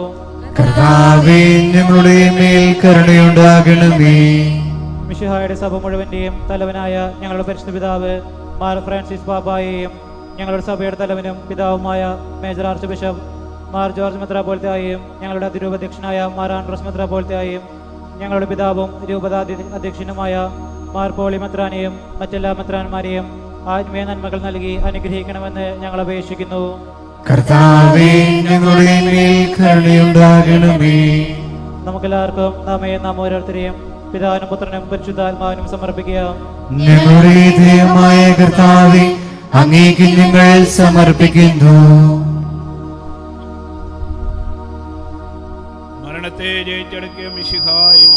കർത്താവേ, ഞങ്ങളുടെ മേൽ കരുണയുണ്ടാകണമേ. മിശിഹായുടെ സഭ മുഴുവന്റെയും തലവനായ ഞങ്ങളുടെ പരിശുദ്ധ പിതാവ് മാർ ഫ്രാൻസിസ് പാപ്പായെയും ഞങ്ങളുടെ സഭയുടെ തലവനും പിതാവുമായ major archbishop Mar George മെത്രാപ്പോലിത്തയെയും ഞങ്ങളുടെ അതിരൂപാധ്യക്ഷനായ മാർ ആൻഡ്രോസ് മെത്രാപ്പോലിത്തയെയും ഞങ്ങളുടെ പിതാവും രൂപതാധ്യക്ഷനുമായ മാർ പോളി മെത്രാനെയും മറ്റെല്ലാ മെത്രാന്മാരെയും ആത്മീയ നന്മകൾ നൽകി അനുഗ്രഹിക്കണമെന്ന് ഞങ്ങൾ അപേക്ഷിക്കുന്നു. കർത്താവേ, ഞങ്ങളുടെ മേൽ കരുണയുണ്ടാകണമേ. നമുക്കെല്ലാവർക്കും നാം ഓരോരുത്തരെയും പിതാവിനും പുത്രനും പരിശുദ്ധാത്മാവിനും സമർപ്പിക്കുക. ഞങ്ങളുടെ ദൈവമായ കർത്താവേ, അങ്ങേക്ക് ഞങ്ങൾ സമർപ്പിക്കുന്നു. മരണത്തെ ജയിച്ചടക്കിയ മിശിഹായെ,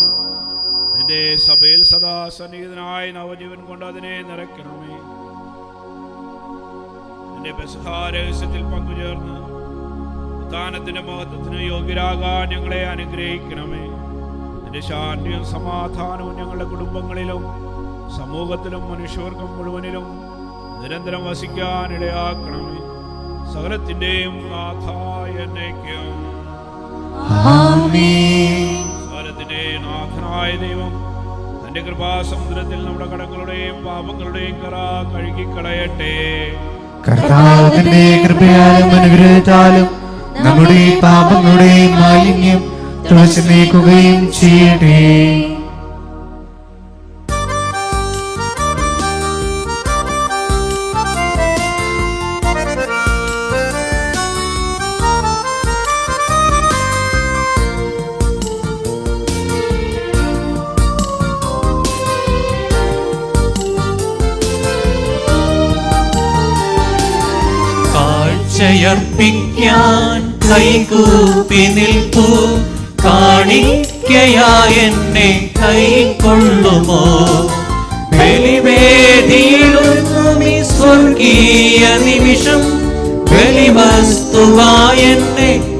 നിന്റെ സഭയിൽ സദാ സന്നിഹിതനായ നവജീവൻ കൊണ്ട് അതിനെ നിറയ്ക്കണമേ. നിന്റെ പെസഹാ രഹസ്യത്തിൽ പങ്കുചേർന്ന് ഉത്ഥാനത്തിന്റെ മഹത്വത്തിന് യോഗ്യരാകാൻ ഞങ്ങളെ അനുഗ്രഹിക്കണമേ. നിന്റെ ശാന്തിയും സമാധാനവും ഞങ്ങളുടെ കുടുംബങ്ങളിലും സമൂഹത്തിലും മനുഷ്യവർഗം മുഴുവനിലും നിരന്തരം വസിക്കാൻ ഇടയാക്കണമേ. സകലത്തിന്റെയും നാഥായ എന്നേക്കും. സകലത്തിന്റെ നാഥനായ ദൈവം തന്റെ കൃപാസമുദ്രത്തിൽ നമ്മുടെ കടങ്ങളുടെയും പാപങ്ങളുടെയും കറ കഴുകിക്കളയട്ടെ. കർത്താവിന്റെ കൃപയാലും അനുഗ്രഹിച്ചാലും നമ്മുടെ പാപങ്ങളുടെ മാലിന്യം തുടച്ചു നീക്കുകയും ചെയ്യട്ടെ. കാഴ്ചയർപ്പിക്കാൻ കൈകൂപ്പി നിൽപ്പൂ, കാണിക്കയായെന്നെ കൈക്കൊള്ളുമോ? ബലിവേദിയിലൊന്നുമീ സ്വർഗീയ നിമിഷം ബലിവസ്തുവായെന്നെ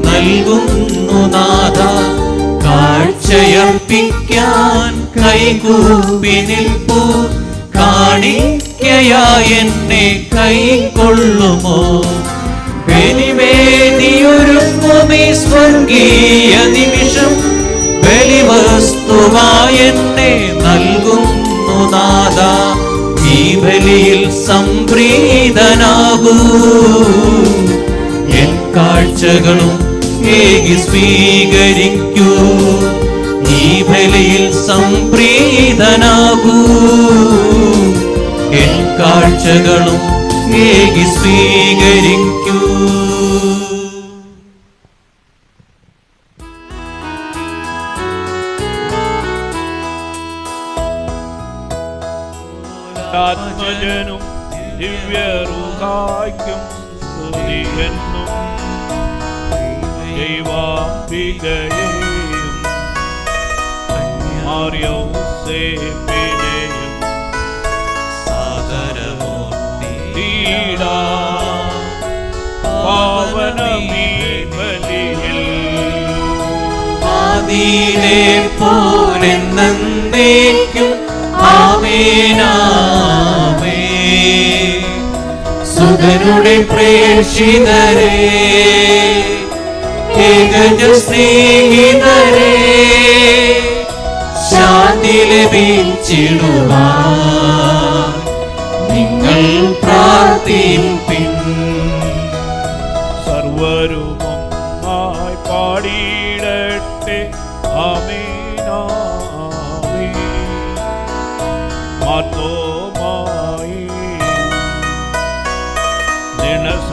നൽകുന്നു നാഥ. കാഴ്ചയർപ്പിക്കാൻ കൈകൂപ്പി നിൽപ്പൂ, കാണിക്കയായെന്നെ കൈക്കൊള്ളുമോ? ബലിവേദിയൊരുങ്ങുമീ സ്വർഗീയ നിമിഷം ബലിവസ്തുവായെന്നെ നൽകുന്നു നാഥ. ഈ ബലിയിൽ സംപ്രീതനാകൂ, എൻ കാഴ്ചകളും ഏകി സ്വീകരിക്കൂ. ഈ ബലിയിൽ സംപ്രീതനാകൂ, എൻ കാഴ്ചകളും ഏകി സ്വീകരിക്കൂ. ആത്മജനും ദിവ്യറുഹായ്ക്കും സ്തുതിയെന്നും ദൈവം കന്യകാംബികയെയും മാർയൗസേപ്പിനെയും തീടാ പാവനമീ ബലിയിൽ ആദിയിലെ പോലെ നന്ദിക്കും ആമേനാമേൻ. സുതനുടെ പ്രേക്ഷിതരേ, ഏകജ സ്നേഹിതരേ, ശാന്തി ലഭിച്ചിടുവാൻ നിങ്ങൾ പ്രാർത്ഥിപ്പിൻ. സർവരുമൊന്നായി പാടിയിടട്ടെ ആമേൻ ആമേൻ. മാർത്തോമായി ദിനസാക്ഷികളെയും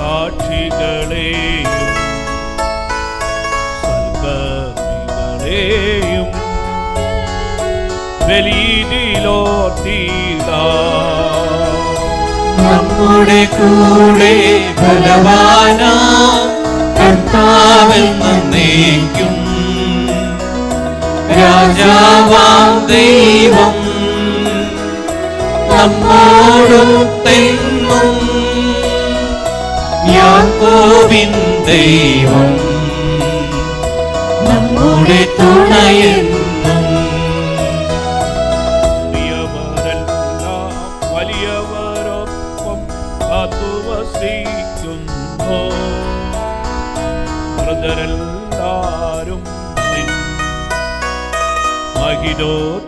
സൽക്കർമ്മികളെയും ബലിയിലോർത്തിടാ. നമ്മുടെ കൂടെ ബലവാനാ കർത്താവെന്നേക്കും, രാജാവാം ദൈവം നമ്മോടൊത്തെന്നും, യാക്കോബിൻ ദൈവം നമ്മുടെ തുണയെന്നും. പ്രിയവരെല്ലാം വലിയവരൊപ്പം കാത്തുവസിക്കുന്നു. മൃതരെല്ലാരും നിൻ മഹിതോത്ഥാനത്തിൽ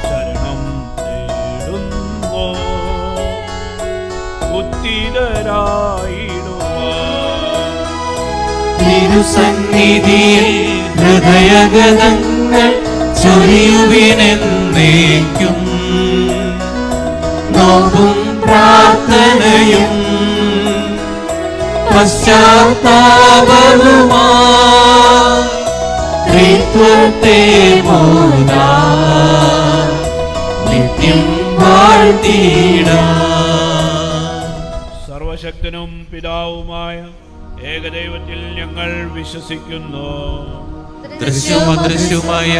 ശരണം തേടുന്നു. ഉത്തിതരായിടുവാൻ തിരുസന്നിധിയിൽ ഹൃദയഗതങ്ങൾ ചൊരിയുവിനെന്നേക്കും, നോമ്പും പ്രാർത്ഥനയും പശ്ചാത്താപവുമായി ത്രിത്വത്തെ മോദാൻ നിത്യം വാഴ്ത്തിടാം. സർവശക്തനും പിതാവുമായ ഏകദൈവത്തിൽ ഞങ്ങൾ വിശ്വസിക്കുന്നു. ദൃശ്യവും അദൃശ്യവുമായ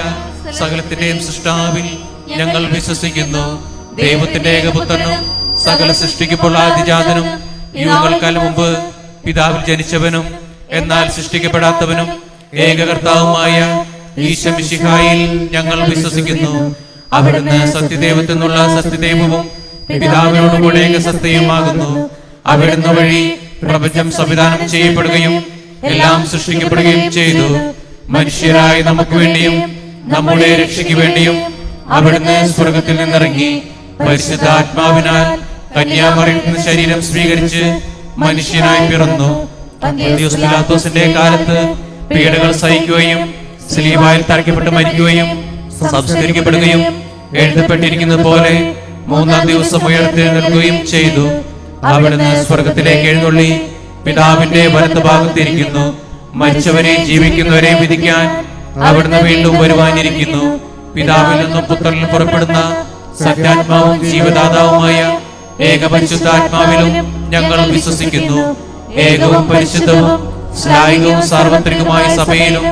സകലത്തിന്റെയും സൃഷ്ടാവിൽ ഞങ്ങൾ വിശ്വസിക്കുന്നു. ദൈവത്തിന്റെ ഏകപുത്രനും സകല സൃഷ്ടിക്കപ്പോൾ ആദിജാതനും യുഗങ്ങൾക്കാലം മുമ്പ് പിതാവിൽ ജനിച്ചവനും എന്നാൽ സൃഷ്ടിക്കപ്പെടാത്തവനും ഏകകർത്താവുമായ ഈശോ മിശിഹായിൽ ഞങ്ങൾ വിശ്വസിക്കുന്നു. അവിടുന്ന് സത്യദൈവത്തിൽ നിന്നുള്ള സത്യദൈവവും പിതാവിനോടുകൂടെ ഏകസത്യവുമാകുന്നു. അവിടുന്ന് വഴി പ്രപഞ്ചം സംവിധാനം ചെയ്യപ്പെടുകയും എല്ലാം സൃഷ്ടിക്കപ്പെടുകയും ചെയ്തു. മനുഷ്യരായ നമുക്ക് വേണ്ടിയും നമ്മുടെ രക്ഷയ്ക്ക് വേണ്ടിയും അവിടുന്ന് സ്വർഗത്തിൽ നിന്നിറങ്ങി പരിശുദ്ധാത്മാവിനാൽ കന്യാമറിയത്തിൽ ശരീരം സ്വീകരിച്ച് മനുഷ്യനായി പിറന്നു. പന്തിയോസ് പിലാത്തോസിന്റെ കാലത്ത് പീഡകൾ സഹിക്കുകയും സ്ലീവായിൽ തറയ്ക്കപ്പെട്ട് മരിക്കുകയും സംസ്കരിക്കപ്പെടുകയും എഴുതപ്പെട്ടിരിക്കുന്നത് പോലെ മൂന്നാം ദിവസം ഉയർത്തെഴുന്നേൽക്കുകയും ചെയ്തു. അവിടുന്ന് സ്വർഗത്തിലേക്ക് എഴുന്നള്ളി പിതാവിന്റെ വലത്ത് ഭാഗത്തിരിക്കുന്നു. മരിച്ചവരെയും ജീവിക്കുന്നവരെയും വിധിക്കാൻ അവിടുന്ന് വീണ്ടും വരുവാനിരിക്കുന്നു. പിതാവിൽ നിന്നും പുത്രനിൽ പുറപ്പെടുന്ന സത്യാത്മാവും ജീവദാതാവുമായ ഏകപരിശുദ്ധാത്മാവിലും ഞങ്ങൾ വിശ്വസിക്കുന്നു. ഏകവും പരിശുദ്ധവും ശ്ലായികവും സാർവത്രികമായ സഭയിലും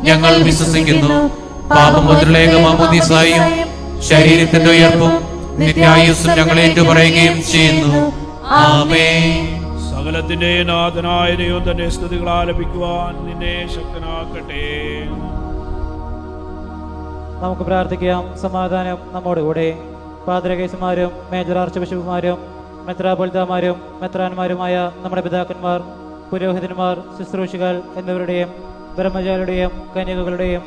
ഞങ്ങൾ വിശ്വസിക്കുന്നു. പാപമുദ്രയുള്ള ഏകമാമോദീസായും ശരീരത്തിന്റെ ഉയർപ്പും നിത്യായുസ്സും ഞങ്ങൾ ഏറ്റുപറയുകയും ചെയ്യുന്നു. ആമേൻ. സകലത്തിന്റെ നാഥനായ ദൈവം തന്റെ സ്തുതികൾ ആലപിക്കുവാൻ നിന്നെ ശക്തനാക്കട്ടെ. നമുക്ക് പ്രാർത്ഥിക്കാം. സമാധാനം നമ്മോടുകൂടെ. പാദ്രകേസുമാരും മേജർ ആർച്ച് ബിഷപ്പുമാരും മെത്രാപൊലിത്തമാരും മെത്രാന്മാരുമായ നമ്മുടെ പിതാക്കന്മാർ, പുരോഹിതന്മാർ, ശുശ്രൂഷികൾ എന്നിവരുടെയും ബ്രഹ്മചാരിയുടെയും കന്യകകളുടെയും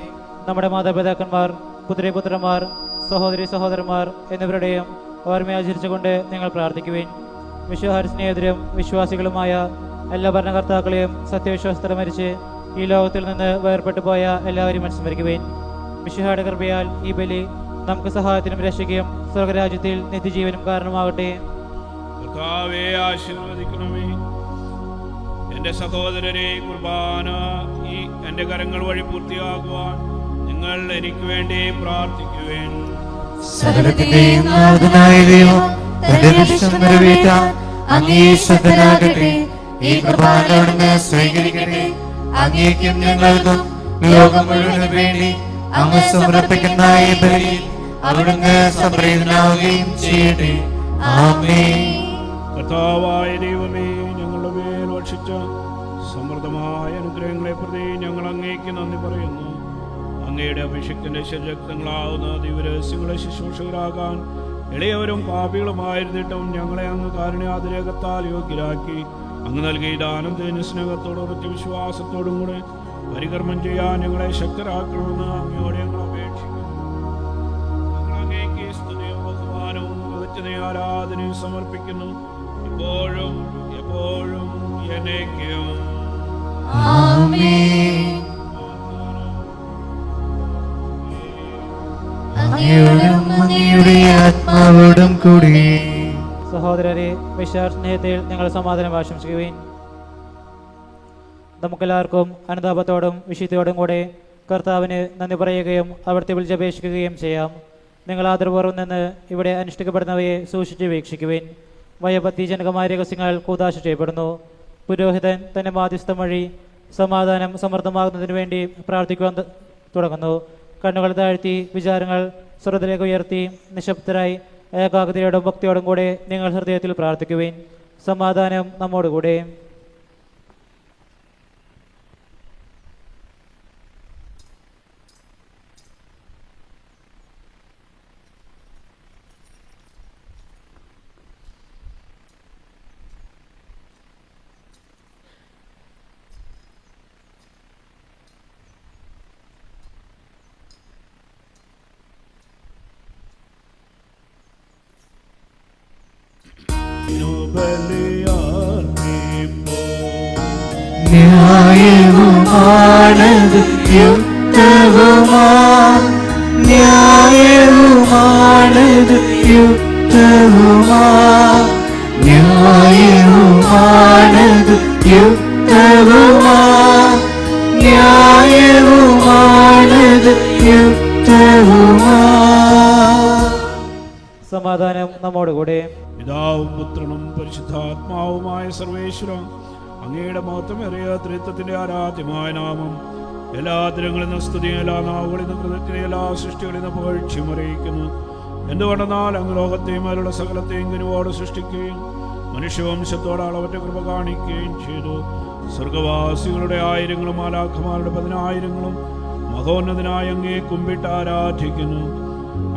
നമ്മുടെ മാതാപിതാക്കന്മാർ, പുത്രിപുത്രന്മാർ, സഹോദരി സഹോദരന്മാർ എന്നിവരുടെയും ഓർമ്മയാചരിച്ചുകൊണ്ട് നിങ്ങൾ പ്രാർത്ഥിക്കുവിൻ. വിശ്വാസ സ്നേഹിതരും വിശ്വാസികളുമായ എല്ലാ ഭരണകർത്താക്കളെയും സത്യവിശ്വാസത്തോടെ മരിച്ച് ഈ ലോകത്തിൽ നിന്ന് വേർപെട്ടു പോയ എല്ലാവരും അനുസ്മരിക്കുവിൻ. മിശിഹായുടെ കൃപയാൽ ഈ ബലി നമുക്ക് സഹായത്തിനും രക്ഷയ്ക്കും സ്വർഗരാജ്യത്തിൽ നിത്യജീവനും കാരണമാകട്ടെ. കർത്താവേ, ആശീർവദിക്കണമേ. എൻ്റെ സഹോദരരെ, കുർബാന ഈ എൻ്റെ കരങ്ങൾ വഴി പൂർത്തിയാകുവാൻ നിങ്ങൾ എനിക്ക് വേണ്ടി പ്രാർത്ഥിക്കുവേൻ. സകലത്തിന്റെയും നാഥനായ ദൈവം തന്റെ വിശ്വം നിറവേറ്റാൻ അങ്ങേ ശ്രദ്ധനാകട്ടെ. ഈ കുർബാന അവിടുന്ന് സ്വീകരിക്കട്ടെ. അങ്ങേക്കും ഞങ്ങൾക്കും ലോകം മുഴുവന് വേണ്ടി അങ്ങ് സമർപ്പിക്കുന്ന ഈ ബലിയിൽ അവിടുന്ന് സംപ്രീതനാവുകയും ചെയ്യട്ടെ. ആമേൻ. കർത്താവായ ദൈവമേ, ഞങ്ങളുടെ മേൽ വർഷിച്ച സമൃദ്ധമായ അനുഗ്രഹങ്ങളെ പ്രതി ഞങ്ങൾ അങ്ങേക്ക് നന്ദി പറയുന്നു. അങ്ങയുടെ അഭിഷേകത്തിന്റെ ശരീരക്തങ്ങളാവുന്ന ദിവരഹസ്യങ്ങളെ ശുശ്രൂഷകരാകാൻ ഇളയവരും പാപികളുമായിരുന്നിട്ടും ഞങ്ങളെ അങ്ങ് കാരുണ്യാതിരേകത്താൽ യോഗ്യരാക്കി അങ്ങ് നൽകിയ ദാനത്തിന് സ്നേഹത്തോടും ഉറച്ച വിശ്വാസത്തോടും കൂടെ പരികർമ്മം ചെയ്യാൻ ഞങ്ങളെ ശക്തരാക്കണമെന്ന് അങ്ങയോടെ ഞങ്ങൾ അപേക്ഷിക്കുന്നു. ഞങ്ങൾ അങ്ങേക്ക് സ്തുതിയും ബഹുമാനവും കൃതജ്ഞതയും ആരാധനയും സമർപ്പിക്കുന്നു, ഇപ്പോഴും എപ്പോഴും എന്നേക്കും. ആമേൻ. അങ്ങയോടും അങ്ങയുടെ ആത്മാവോടും കൂടി. സഹോദരരെ, വിശാൽ സ്നേഹത്തിൽ ഞങ്ങൾ സമാധാനം ആശംസിക്കുകയും നമുക്കെല്ലാവർക്കും അനുതാപത്തോടും വിശുദ്ധിയോടും കൂടെ കർത്താവിന് നന്ദി പറയുകയും അവിടുത്തെ വിളിച്ചപേക്ഷിക്കുകയും ചെയ്യാം. നിങ്ങൾ ആദരപൂർവ്വം നിന്ന് ഇവിടെ അനുഷ്ഠിക്കപ്പെടുന്നവയെ സൂക്ഷിച്ച് വീക്ഷിക്കുവിൻ. ഭയഭക്തിജനകമായ രഹസ്യങ്ങൾ കൂദാശ ചെയ്യപ്പെടുന്നു. പുരോഹിതൻ തന്റെ മാധ്യസ്ഥം വഴി സമാധാനം സമൃദ്ധമാകുന്നതിന് വേണ്ടി പ്രാർത്ഥിക്കുവാൻ തുടങ്ങുന്നു. കണ്ണുകൾ താഴ്ത്തി വിചാരങ്ങൾ സ്വർഗ്ഗത്തിലേക്ക് ഉയർത്തി നിശബ്ദരായി ഏകാഗ്രതയോടും ഭക്തിയോടും കൂടെ നിങ്ങൾ ഹൃദയത്തിൽ പ്രാർത്ഥിക്കുവിൻ. സമാധാനം നമ്മോടുകൂടെ. ന്യായവുമാണത് യുക്തവുമാ, ന്യായവുമാണത് യുക്തവുമാ, ന്യായവുമാണത് യുക്തവുമാ, ന്യായവുമാണത് യുക്തവുമാ. സമാധാനം നമ്മോടുകൂടെ. പിതാവും പുത്രനും പരിശുദ്ധാത്മാവുമായ സർവേശ്വരം, അങ്ങയുടെ മഹത്വമേറിയ ത്രിത്വത്തിന്റെ ആരാധ്യമായ നാമം എല്ലാ ദിനങ്ങളിൽ നിന്ന് സ്തുതിയും എല്ലാ നാവുകളിൽ നിന്ന് കൃതജ്ഞതയും എല്ലാ സൃഷ്ടികളിൽ നിന്ന് പുകഴ്ചയും അറിയിക്കുന്നു. എന്തുകൊണ്ടെന്നാൽ അങ്ങ് ലോകത്തെയും അതിലുള്ള സകലത്തെയും ഗുരുവോട് സൃഷ്ടിക്കുകയും മനുഷ്യവംശത്തോട് അളവറ്റ കൃപ കാണിക്കുകയും ചെയ്തു. സ്വർഗവാസികളുടെ ആയിരങ്ങളും മാലാഖമാരുടെ 10,000ങ്ങളും മഹോന്നതനായ അങ്ങേ കുമ്പിട്ട് ആരാധിക്കുന്നു.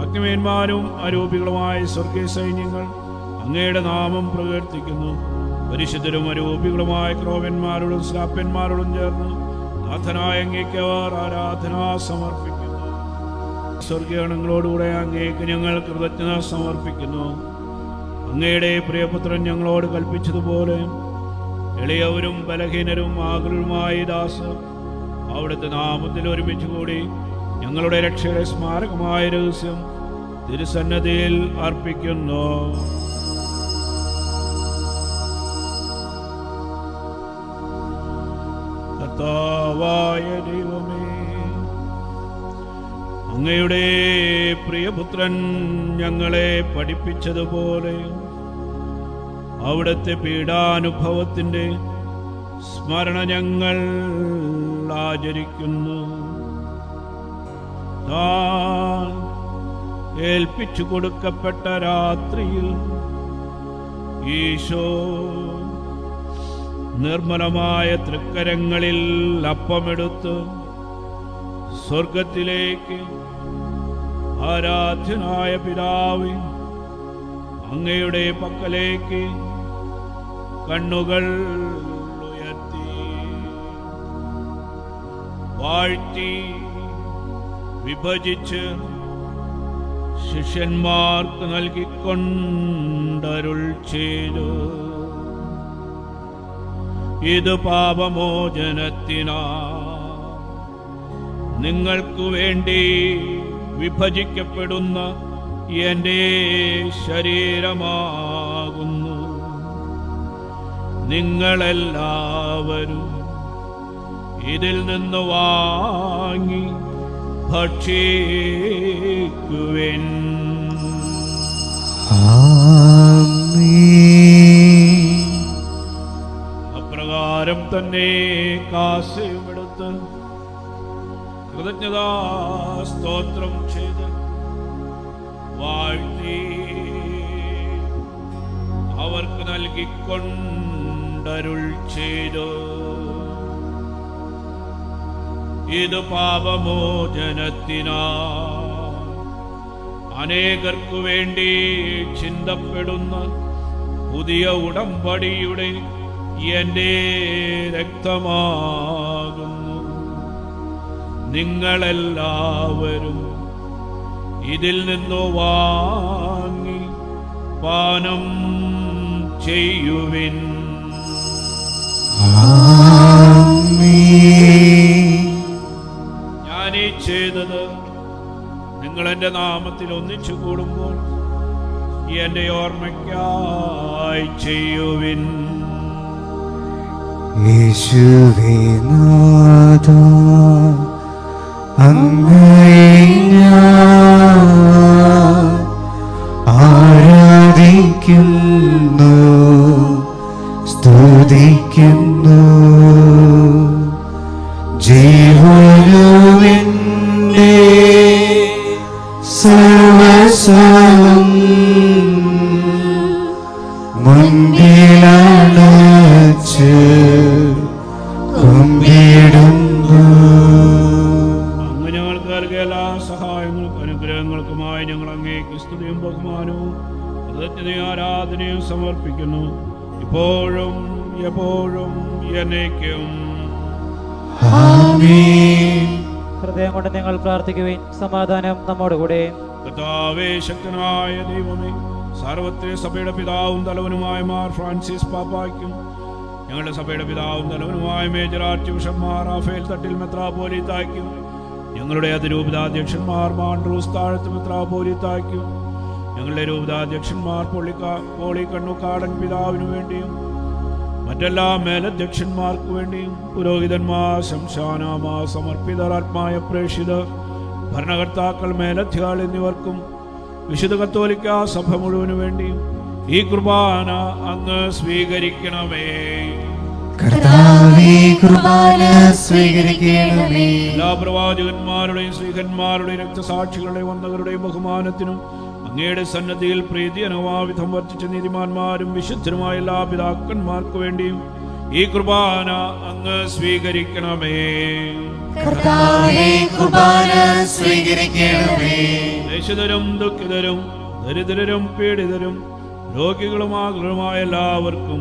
അഗ്നിമേന്മാരും അരൂപികളുമായ സ്വർഗീയ സൈന്യങ്ങൾ അങ്ങയുടെ നാമം പ്രകീർത്തിക്കുന്നു. പരിശുദ്ധരും അരൂപികളുമായ ക്രോവന്മാരോടും ശ്രാപ്യന്മാരോടും ചേർന്ന് നാഥനായ അങ്ങേക്ക് അവർ ആരാധന സമർപ്പിക്കുന്നു. സ്വർഗീയഗണങ്ങളോടുകൂടെ അങ്ങേക്ക് ഞങ്ങൾ കൃതജ്ഞത സമർപ്പിക്കുന്നു. അങ്ങയുടെ പ്രിയപുത്രൻ ഞങ്ങളോട് കൽപ്പിച്ചതുപോലെ എളിയവരും ബലഹീനരും ആകുലരുമായ ദാസർ അവിടുത്തെ നാമത്തിൽ ഒരുമിച്ച് കൂടി ഞങ്ങളുടെ രക്ഷയുടെ സ്മാരകമായ രഹസ്യം തിരുസന്നതിയിൽ അർപ്പിക്കുന്നു. കർത്താവായ ദൈവമേ, അങ്ങയുടെ പ്രിയപുത്രൻ ഞങ്ങളെ പഠിപ്പിച്ചതുപോലെ അവിടുത്തെ പീഡാനുഭവത്തിന്റെ സ്മരണ ഞങ്ങൾ ആചരിക്കുന്നു. താൻ ഏൽപ്പിച്ചു കൊടുക്കപ്പെട്ട രാത്രിയിൽ ഈശോ നിർമ്മലമായ തൃക്കരങ്ങളിൽ അപ്പമെടുത്ത് സ്വർഗത്തിലേക്ക് ആരാധ്യനായ പിതാവേ, അങ്ങയുടെ പക്കലേക്ക് കണ്ണുകൾ ഉയർത്തി വാഴ്ത്തി വിഭജിച്ച് ശിഷ്യന്മാർക്ക് നൽകിക്കൊണ്ടരുൾ ചെയ്തു. ഇത് പാപമോചനത്തിനാ നിങ്ങൾക്കു വേണ്ടി വിഭജിക്കപ്പെടുന്ന എൻ്റെ ശരീരമാകുന്നു. നിങ്ങളെല്ലാവരും ഇതിൽ നിന്ന് വാങ്ങി ഭക്ഷിക്കുവിൻ. ആമേൻ. തന്നെ കാസയും എടുത്ത് കൃതജ്ഞതാ സ്തോത്രം ചെയ്ത് വാഴ്ത്തി അവർക്ക് നൽകിക്കൊണ്ടരുൾ ചെയ്തു. ഇത് പാപമോചനത്തിനാ അനേകർക്കു വേണ്ടി ചിന്തപ്പെടുന്ന പുതിയ ഉടമ്പടിയുടെ എൻ്റെ രക്തമാകുന്നു. നിങ്ങളെല്ലാവരും ഇതിൽ നിന്നു വാങ്ങി പാനം ചെയ്യുവിൻ. ഞാനീ ചെയ്തത് നിങ്ങൾ എൻ്റെ നാമത്തിൽ ഒന്നിച്ചു കൂടുമ്പോൾ എൻ്റെ ഓർമ്മയ്ക്കായി ചെയ്യുവിൻ. യേശുവേ നാഥാ, അങ്ങയെ ഞാൻ ആരാധിക്കുന്നു, സ്തുതിക്കുന്നു. ജീവനുമെന്റെ സർവസ്വം മുൻപിലണച്ച് കുമ്പിടുന്നു. അങ്ങ് ഞങ്ങൾക്ക് നൽകിയ എല്ലാ സഹായങ്ങൾക്കും അനുഗ്രഹങ്ങൾക്കുമായി ഞങ്ങൾ അങ്ങേക്ക് സ്തുതിയും ബഹുമാനവും കൃതജ്ഞതയും ആരാധനയും സമർപ്പിക്കുന്നു, ഇപ്പോഴും എപ്പോഴും എന്നേക്കും. ആമേൻ. ഹൃദയം കൊണ്ട് നിങ്ങൾ പ്രാർത്ഥിക്കുവിൻ. സമാധാനം നമ്മോടുകൂടെ. കർത്താവേ, ശക്തനായ ദൈവമേ, സാർവത്രിക സഭയുടെ പിതാവും തലവനുമായ മാർ ഫ്രാൻസിസ് പാപ്പായ്ക്കും ഞങ്ങളുടെ സഭയുടെ പിതാവും തലവനുമായ major archbishop Mar Raphael Thattil മെത്രാപ്പോലീത്തായ്ക്കും ഞങ്ങളുടെ അതിരൂപതാധ്യക്ഷന്മാർ മാൻഡ്രൂസ് താഴത്ത് മെത്രാപ്പോലീത്തായ്ക്കും ഞങ്ങളുടെ രൂപതാധ്യക്ഷന്മാർ പോളി കണ്ണുക്കാടൻ പിതാവിനു വേണ്ടിയും മറ്റെല്ലാ മേലധ്യക്ഷന്മാർക്കു വേണ്ടിയും പുരോഹിതന്മാർ, ശംശാനാമാ സമർപ്പിതർ, ആത്മായ പ്രേക്ഷിതർ, ഭരണകർത്താക്കൾ, മേലധ്യാൾ എന്നിവർക്കും വിശുദ്ധ കത്തോലിക്ക സഭ മുഴുവനു വേണ്ടിയും ഈ കുർബാന അങ്ങ് സ്വീകരിക്കണമേ. കർത്താവേ, കുർബാന സ്വീകരിക്കണമേ. എല്ലാ പ്രവാചകന്മാരുടെയും ശ്രീഹന്മാരുടെയും രക്തസാക്ഷികളുടെയും വന്ദകരുടെയും ബഹുമാനത്തിനും അങ്ങയുടെ സന്നദ്ധിയിൽ പ്രീതിയനവാവിധം വർദ്ധിച്ച നീതിമാന്മാരും വിശുദ്ധരുമായ എല്ലാ പിതാക്കന്മാർക്കു വേണ്ടിയും ഈ കുർബാന അങ്ങ് സ്വീകരിക്കണമേ. കർത്താവേ, കുർബാന സ്വീകരിക്കണമേ. ദേശിതരും ദുഃഖിതരും ദരിദ്രരും പീഡിതരും രോഗികളും ആകുലരുമായ എല്ലാവർക്കും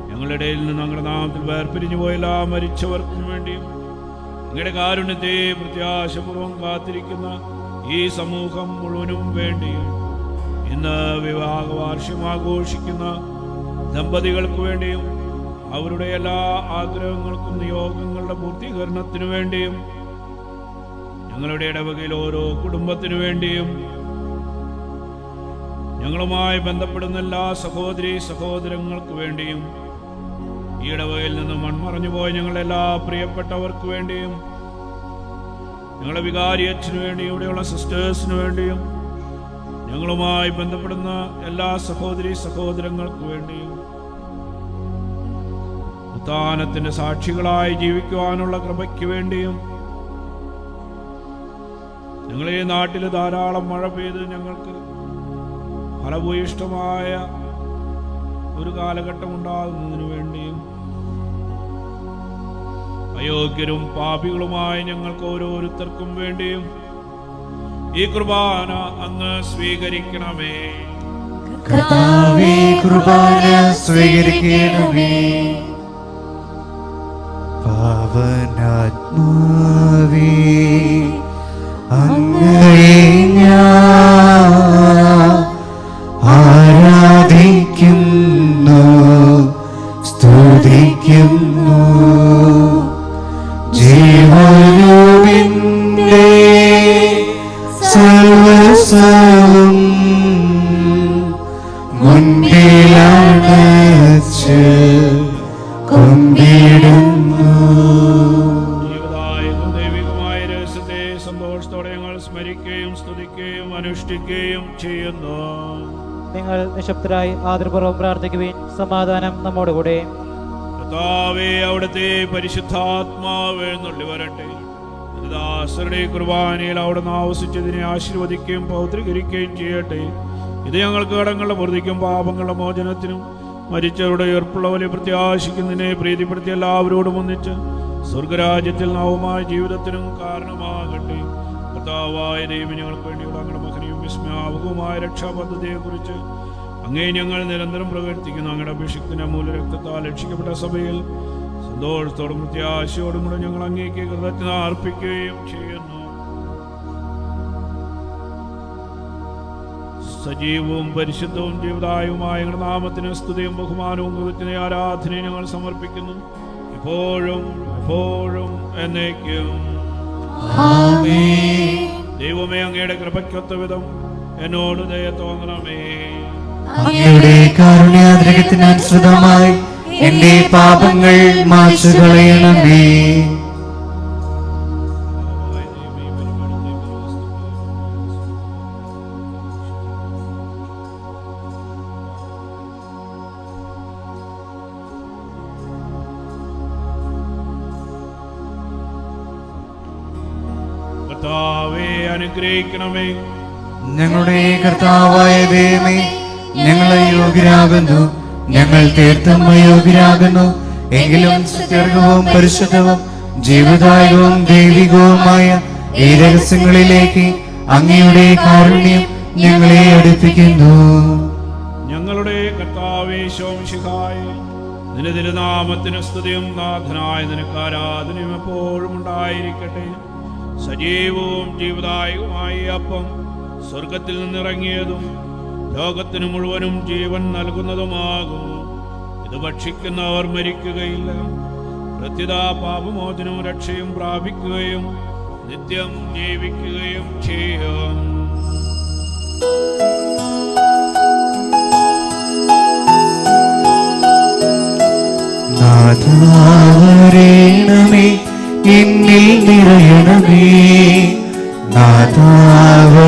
ഞങ്ങളുടെ ഇടയിൽ നിന്ന് ഞങ്ങളുടെ നാമത്തിൽ വേർപിരിഞ്ഞു പോയ എല്ലാ മരിച്ചവർക്കും വേണ്ടിയും അങ്ങയുടെ കാരുണ്യത്തെ പ്രത്യാശപൂർവം കാത്തിരിക്കുന്ന ഈ സമൂഹം മുഴുവനും വേണ്ടിയും ഇന്ന് വിവാഹ വാർഷികം ആഘോഷിക്കുന്ന ദമ്പതികൾക്ക് വേണ്ടിയും അവരുടെ എല്ലാ ആഗ്രഹങ്ങൾക്കും നിയോഗങ്ങളുടെ പൂർത്തീകരണത്തിനു വേണ്ടിയും ഞങ്ങളുടെ ഇടവകയിൽ ഓരോ കുടുംബത്തിനു വേണ്ടിയും ഞങ്ങളുമായി ബന്ധപ്പെടുന്ന എല്ലാ സഹോദരി സഹോദരങ്ങൾക്ക് വേണ്ടിയും ഈ ഇടവകയിൽ നിന്ന് മൺമറഞ്ഞു പോയ ഞങ്ങളുടെ എല്ലാ പ്രിയപ്പെട്ടവർക്ക് വേണ്ടിയും ഞങ്ങളുടെ വികാരി അച്ഛനു വേണ്ടിയും ഇവിടെയുള്ള സിസ്റ്റേഴ്സിനു വേണ്ടിയും ഞങ്ങളുമായി ബന്ധപ്പെടുന്ന എല്ലാ സഹോദരി സഹോദരങ്ങൾക്ക് വേണ്ടിയും ഉത്ഥാനത്തിന്റെ സാക്ഷികളായി ജീവിക്കുവാനുള്ള കൃപയ്ക്ക് വേണ്ടിയും ഞങ്ങളീ നാട്ടിൽ ധാരാളം മഴ പെയ്ത് ഞങ്ങൾക്ക് ഫലഭൂയിഷ്ടമായ ഒരു കാലഘട്ടം ഉണ്ടാകുന്നതിനു വേണ്ടിയും അയോഗ്യരും പാപികളുമായ ഞങ്ങൾക്ക് ഓരോരുത്തർക്കും വേണ്ടിയും ഈ കുർബാന അങ്ങ് സ്വീകരിക്കണമേ. കർത്താവേ, കുർബാന സ്വീകരിക്കണമേ. പാവനാത്മാവേ, അങ്ങയെ ഞാൻ ആരാധിക്കുന്നു, സ്തുതിക്കുന്നു. ജീവനുമെന്റെ സർവസ്വം മുൻപിലണച്ച് കുമ്പിടുന്നു. ജീവദായകവും ദൈവികമായ രഹസ്യത്തെ സന്തോഷത്തോടെ ഞങ്ങൾ സ്മരിക്കുകയും സ്തുതിക്കുകയും അനുഷ്ഠിക്കുകയും ചെയ്യുന്നു. നിങ്ങൾ നിശബ്ദരായി ആദരപൂർവ്വം പ്രാർത്ഥിക്കുവിൻ. സമാധാനം നമ്മോടുകൂടെ. കർത്താവേ, അവിടുത്തെ പരിശുദ്ധാത്മാവ് എഴുന്നള്ളി വരട്ടെ. ദാസരുടെ കുർബാനയിൽ അവിടുന്ന് ആവസിച്ചതിനെ ആശീർവദിക്കുകയും പൗത്രീകരിക്കുകയും ചെയ്യട്ടെ. ഇത് ഞങ്ങൾക്ക് കടങ്ങളുടെ പൊറുതിക്കും പാപങ്ങളുടെ മോചനത്തിനും മരിച്ചവരുടെ ഉയർപ്പുള്ള വലിയ പ്രത്യാശിക്കുന്നതിനെ പ്രീതിപ്പെടുത്തി എല്ലാവരോടും ഒന്നിച്ച് സ്വർഗരാജ്യത്തിൽ നവമായ ജീവിതത്തിനും കാരണമാകട്ടെ. കർത്താവായ ദൈവം, ഞങ്ങൾക്ക് വേണ്ടിയുള്ള അങ്ങയുടെ മകനെയും വിസ്മയാവകവുമായ രക്ഷാപദ്ധതിയെക്കുറിച്ച് അങ്ങേ ഞങ്ങൾ നിരന്തരം പ്രകീർത്തിക്കുന്നു. അങ്ങയുടെ അഭിഷിക്തന്റെ മൂലരക്തത്താൽ രക്ഷിക്കപ്പെട്ട സഭയിൽ സന്തോഷത്തോടും പ്രത്യാശയോടും കൂടെ ഞങ്ങൾ അങ്ങേക്ക് കൃതജ്ഞത അർപ്പിക്കുകയും ചെയ്യുന്നു. സജീവവും പരിശുദ്ധവും ജീവദായകവുമായ ഞങ്ങളുടെ നാമത്തിന് സ്തുതിയും ബഹുമാനവും കൃതജ്ഞത ആരാധനയും ഞങ്ങൾ സമർപ്പിക്കുന്നു, ഇപ്പോഴും എപ്പോഴും എന്നേക്കും. ദൈവമേ, അങ്ങയുടെ കൃപയ്ക്കൊത്ത വിധം എന്നോട് ദയ തോന്നണമേ. അങ്ങയുടെ കാരുണ്യാതിരകത്തിനനുസൃതമായി എന്റെ പാപങ്ങൾ മായ്ച്ചു കളയണമേ. കർത്താവേ, അനുഗ്രഹിക്കണമേ. ഞങ്ങളുടെ കർത്താവായ ദൈവമേ, ഞങ്ങൾ അയോഗ്യരാകുന്നു, ഞങ്ങൾ തീർത്തും അയോഗ്യരാകുന്നു. എങ്കിലും സുദീർഘവും പരിശുദ്ധവും ജീവദായകവും ദൈവികവുമായ ഈ രഹസ്യങ്ങളിലേക്ക് അങ്ങയുടെ കാരുണ്യം ഞങ്ങളെ അടുപ്പിക്കുന്നു. ഞങ്ങളുടെ കർത്താവേ ശോംശിഹായ, നിന്റെ തിരുനാമത്തിന് സ്തുതിയും നാഥനായ നിനക്ക് ആരാധനയും എപ്പോഴും ഉണ്ടായിരിക്കട്ടെ. സജീവവും ജീവദായകവുമായ ഈ അപ്പം സ്വർഗത്തിൽ നിന്നിറങ്ങിയതും ലോകത്തിന് മുഴുവനും ജീവൻ നൽകുന്നതുമാകുന്നു. ഇത് ഭക്ഷിക്കുന്നവർ മരിക്കുകയില്ല, പ്രത്യുത പാപമോചനവും രക്ഷയും പ്രാപിക്കുകയും നിത്യം ജീവിക്കുകയും ചെയ്യും. നാഥാവരേണമേ, എന്നിൽ നിറയണമേ. നാഥാവരേണമേ,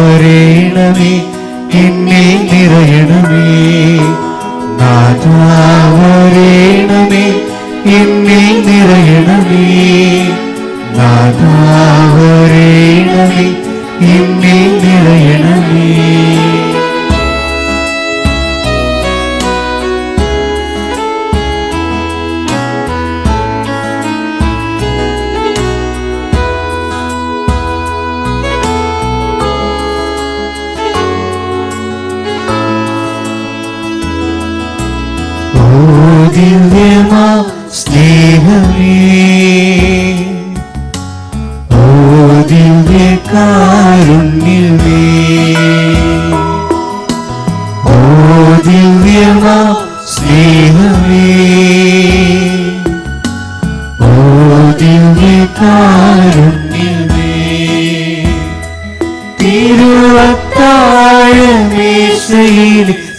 എന്നിൽ നിറയണമേ. നാഥാവരേണമേ, എന്നിൽ നിറയണമേ. നാഥാവരേണമേ, എന്നിൽ നിറയണമേ. ദിവ്യമാ സ്നേഹമേ, ഓ ദിവ്യകാരുണ്യമേ, ഓ ദിവ്യമാ സ്നേഹമേ, ഓ ദിവ്യകാരുണ്യമേ. തിരുവത്താഴമേശയിൽ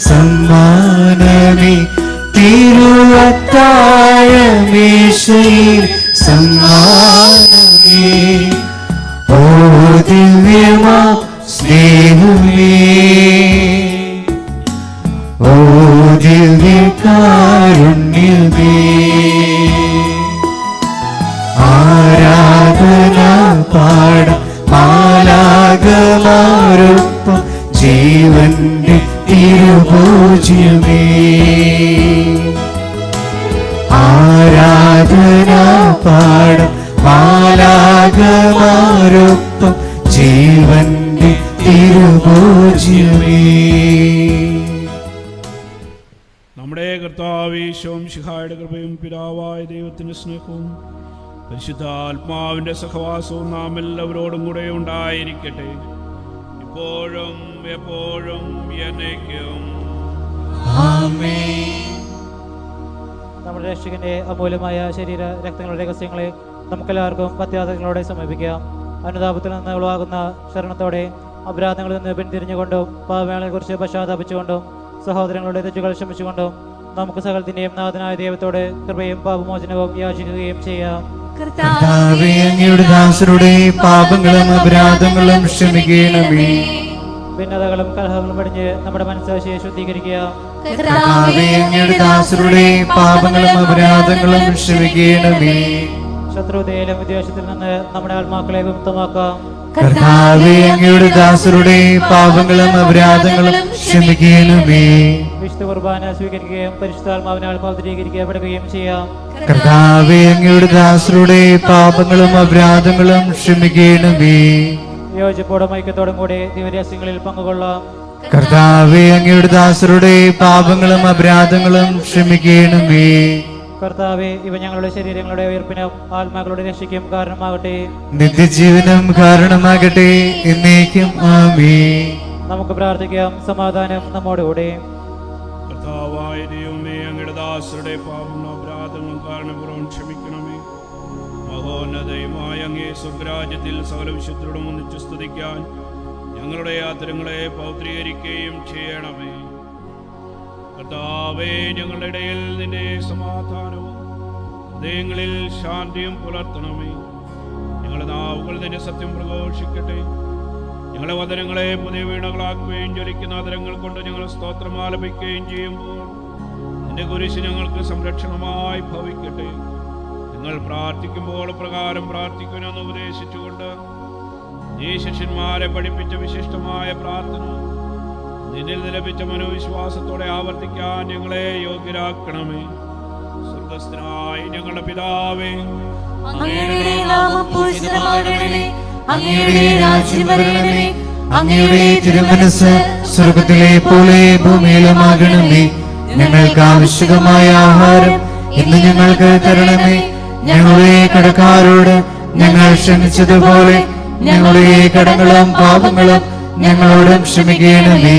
സമ്മാനമേ, തിരുവത്താഴമേശയിൽ സമ്മാനമേ, ഓ ദിവ്യമാ സ്നേഹമേ, ഓ ദിവ്യകാരുണ്യമേ. ആരാധന പാടാം മാലാഖമാരൊപ്പം ജീവന്റെ തിരുഭോജ്യമേ. ആരാധന പാടാം മാലാഖമാരൊപ്പം ജീവന്റെ തിരുഭോജ്യമേ. നമ്മുടെ കർത്താവേ ശോംശിഹായുടെ കൃപയും പിതാവായ ദൈവത്തിന്റെ സ്നേഹവും പരിശുദ്ധാത്മാവിന്റെ സഹവാസവും നാം എല്ലാവരോടും കൂടെ ഉണ്ടായിരിക്കട്ടെ, ഇപ്പോഴും എപ്പോഴും എന്നേക്കും. നമ്മുടെ രക്ഷകന്റെ അമൂല്യമായ ശരീര രക്തങ്ങളുടെ രഹസ്യങ്ങളെ നമുക്കെല്ലാവർക്കും പത്യാദങ്ങളോടെ സമർപ്പിക്കാം. അനുതാപത്തിൽ നിന്ന് ഉളവാകുന്ന ശരണത്തോടെ അപരാധങ്ങളിൽ നിന്ന് പിന്തിരിഞ്ഞുകൊണ്ടും പാപങ്ങളെ കുറിച്ച് പശ്ചാത്താപിച്ചുകൊണ്ടും സഹോദരങ്ങളുടെ തെറ്റുകൾ ക്ഷമിച്ചുകൊണ്ടും നമുക്ക് സകലത്തിന്റെയും നാഥനായ ദൈവത്തോട് കൃപയും പാപമോചനവും യാചിക്കുകയും ചെയ്യാം. കർത്താവേ, അങ്ങയുടെ ദാസരുടെ പാപങ്ങളും അപരാധങ്ങളും ക്ഷമിക്കണമേ. ഭിന്നതകളും കലഹങ്ങളും പടിഞ്ഞ് നമ്മുടെ മനസ്സാക്ഷിയെ ശുദ്ധീകരിക്കുക. കർത്താവേ, അങ്ങയുടെ ദാസരുടെ പാപങ്ങളും അപരാധങ്ങളും ക്ഷമിക്കണമേ. ശത്രുതയിലും വിദ്വേഷത്തിൽ നിന്ന് നമ്മുടെ ആത്മാക്കളെ വിമുക്തമാക്കാം. കർത്താവേ, അങ്ങയുടെ ദാസരുടെ പാപങ്ങളും അപരാധങ്ങളും ക്ഷമിക്കണമേ. വിശുദ്ധ കുർബാന സ്വീകരിക്കുകയും പരിശുദ്ധാത്മാവിനാൽ പവിത്രീകരിക്കപ്പെടുകയും ചെയ്യാം. കർത്താവേ, അങ്ങയുടെ ദാസരുടെ പാപങ്ങളും അപരാധങ്ങളും ക്ഷമിക്കണമേ. യോജിപ്പോടും ഐക്യത്തോടും കൂടി ദിവ്യരഹസ്യങ്ങളിൽ പങ്കുകൊള്ളാം. കർത്താവേ, അങ്ങയുടെ ദാസരുടെ പാപങ്ങളും അപരാധങ്ങളും ക്ഷമിക്കണമേ. കർത്താവെ, ഇവ ഞങ്ങളുടെ ശരീരങ്ങളുടെ ഉയർപ്പിനും ആത്മാക്കളുടെ രക്ഷയ്ക്കും കാരണമാകട്ടെ. നിത്യജീവനം കാരണമാകട്ടെ. എന്നേക്കും ആമേൻ. നമുക്ക് പ്രാർത്ഥിക്കാം. സമാധാനം നമ്മോടുകൂടെ. കർത്താവായ ദൈവമേ, അങ്ങയുടെ ദാസരുടെ പാപങ്ങളും അപരാധങ്ങളും കാരണപൂർവ്വം ക്ഷമിക്കണമേ. മഹോന്നതയുമായ അങ്ങേ സ്വർഗരാജ്യത്തിൽ സകല വിശുദ്ധരോടും ഒന്നിച്ചു സ്തുതിക്കാൻ ഞങ്ങളുടെ യാത്രകളെ പൗത്രീകരിക്കുകയും ചെയ്യണമേ. കർത്താവേ, ഞങ്ങളുടെ ഇടയിൽ നിന്റെ സമാധാനവും ഹൃദയങ്ങളിൽ ശാന്തിയും പുലർത്തണമേ. ഞങ്ങളുടെ നാവുകൾ നിന്റെ സത്യം പ്രഘോഷിക്കട്ടെ. ഞങ്ങളുടെ വചനങ്ങളെ പുതിയ വീണകളാക്കുകയും ജ്വലിക്കുന്ന ആദരങ്ങൾ കൊണ്ട് ഞങ്ങൾ സ്തോത്രം ആലപിക്കുകയും ചെയ്യുമ്പോൾ നിന്റെ കുരിശ് ഞങ്ങൾക്ക് സംരക്ഷണമായി ഭവിക്കട്ടെ. നിങ്ങൾ പ്രാർത്ഥിക്കുമ്പോൾ പ്രകാരം പ്രാർത്ഥിക്കുമെന്ന് ഉപദേശിച്ചുകൊണ്ട് ഈ ശിഷ്യന്മാരെ പഠിപ്പിച്ച വിശിഷ്ടമായ പ്രാർത്ഥന നിന്നിൽ ലഭിച്ച മനോവിശ്വാസത്തോടെ ആവർത്തിക്കാൻ ഞങ്ങളെ യോഗ്യരാക്കണമേ. സ്വർഗസ്ഥനായ ഞങ്ങളുടെ പിതാവേ, അങ്ങയുടെ നാമം പൂജിതമാകണമേ. അങ്ങയുടെ രാജ്യം വരണമേ. അങ്ങയുടെ തിരുമനസ്സ് സ്വർഗത്തിലെ പോലെ ഭൂമിയിലുമാകണമേ. ഞങ്ങൾക്ക് ആവശ്യമായ ആഹാരം ഇന്ന് ഞങ്ങൾക്ക് തരണമേ. ഞങ്ങളുടെ കടക്കാരോട് ഞങ്ങൾ ക്ഷമിച്ചതുപോലെ ഞങ്ങളുടെ കടങ്ങളും പാപങ്ങളും ഞങ്ങളോടും ക്ഷമിക്കണമേ.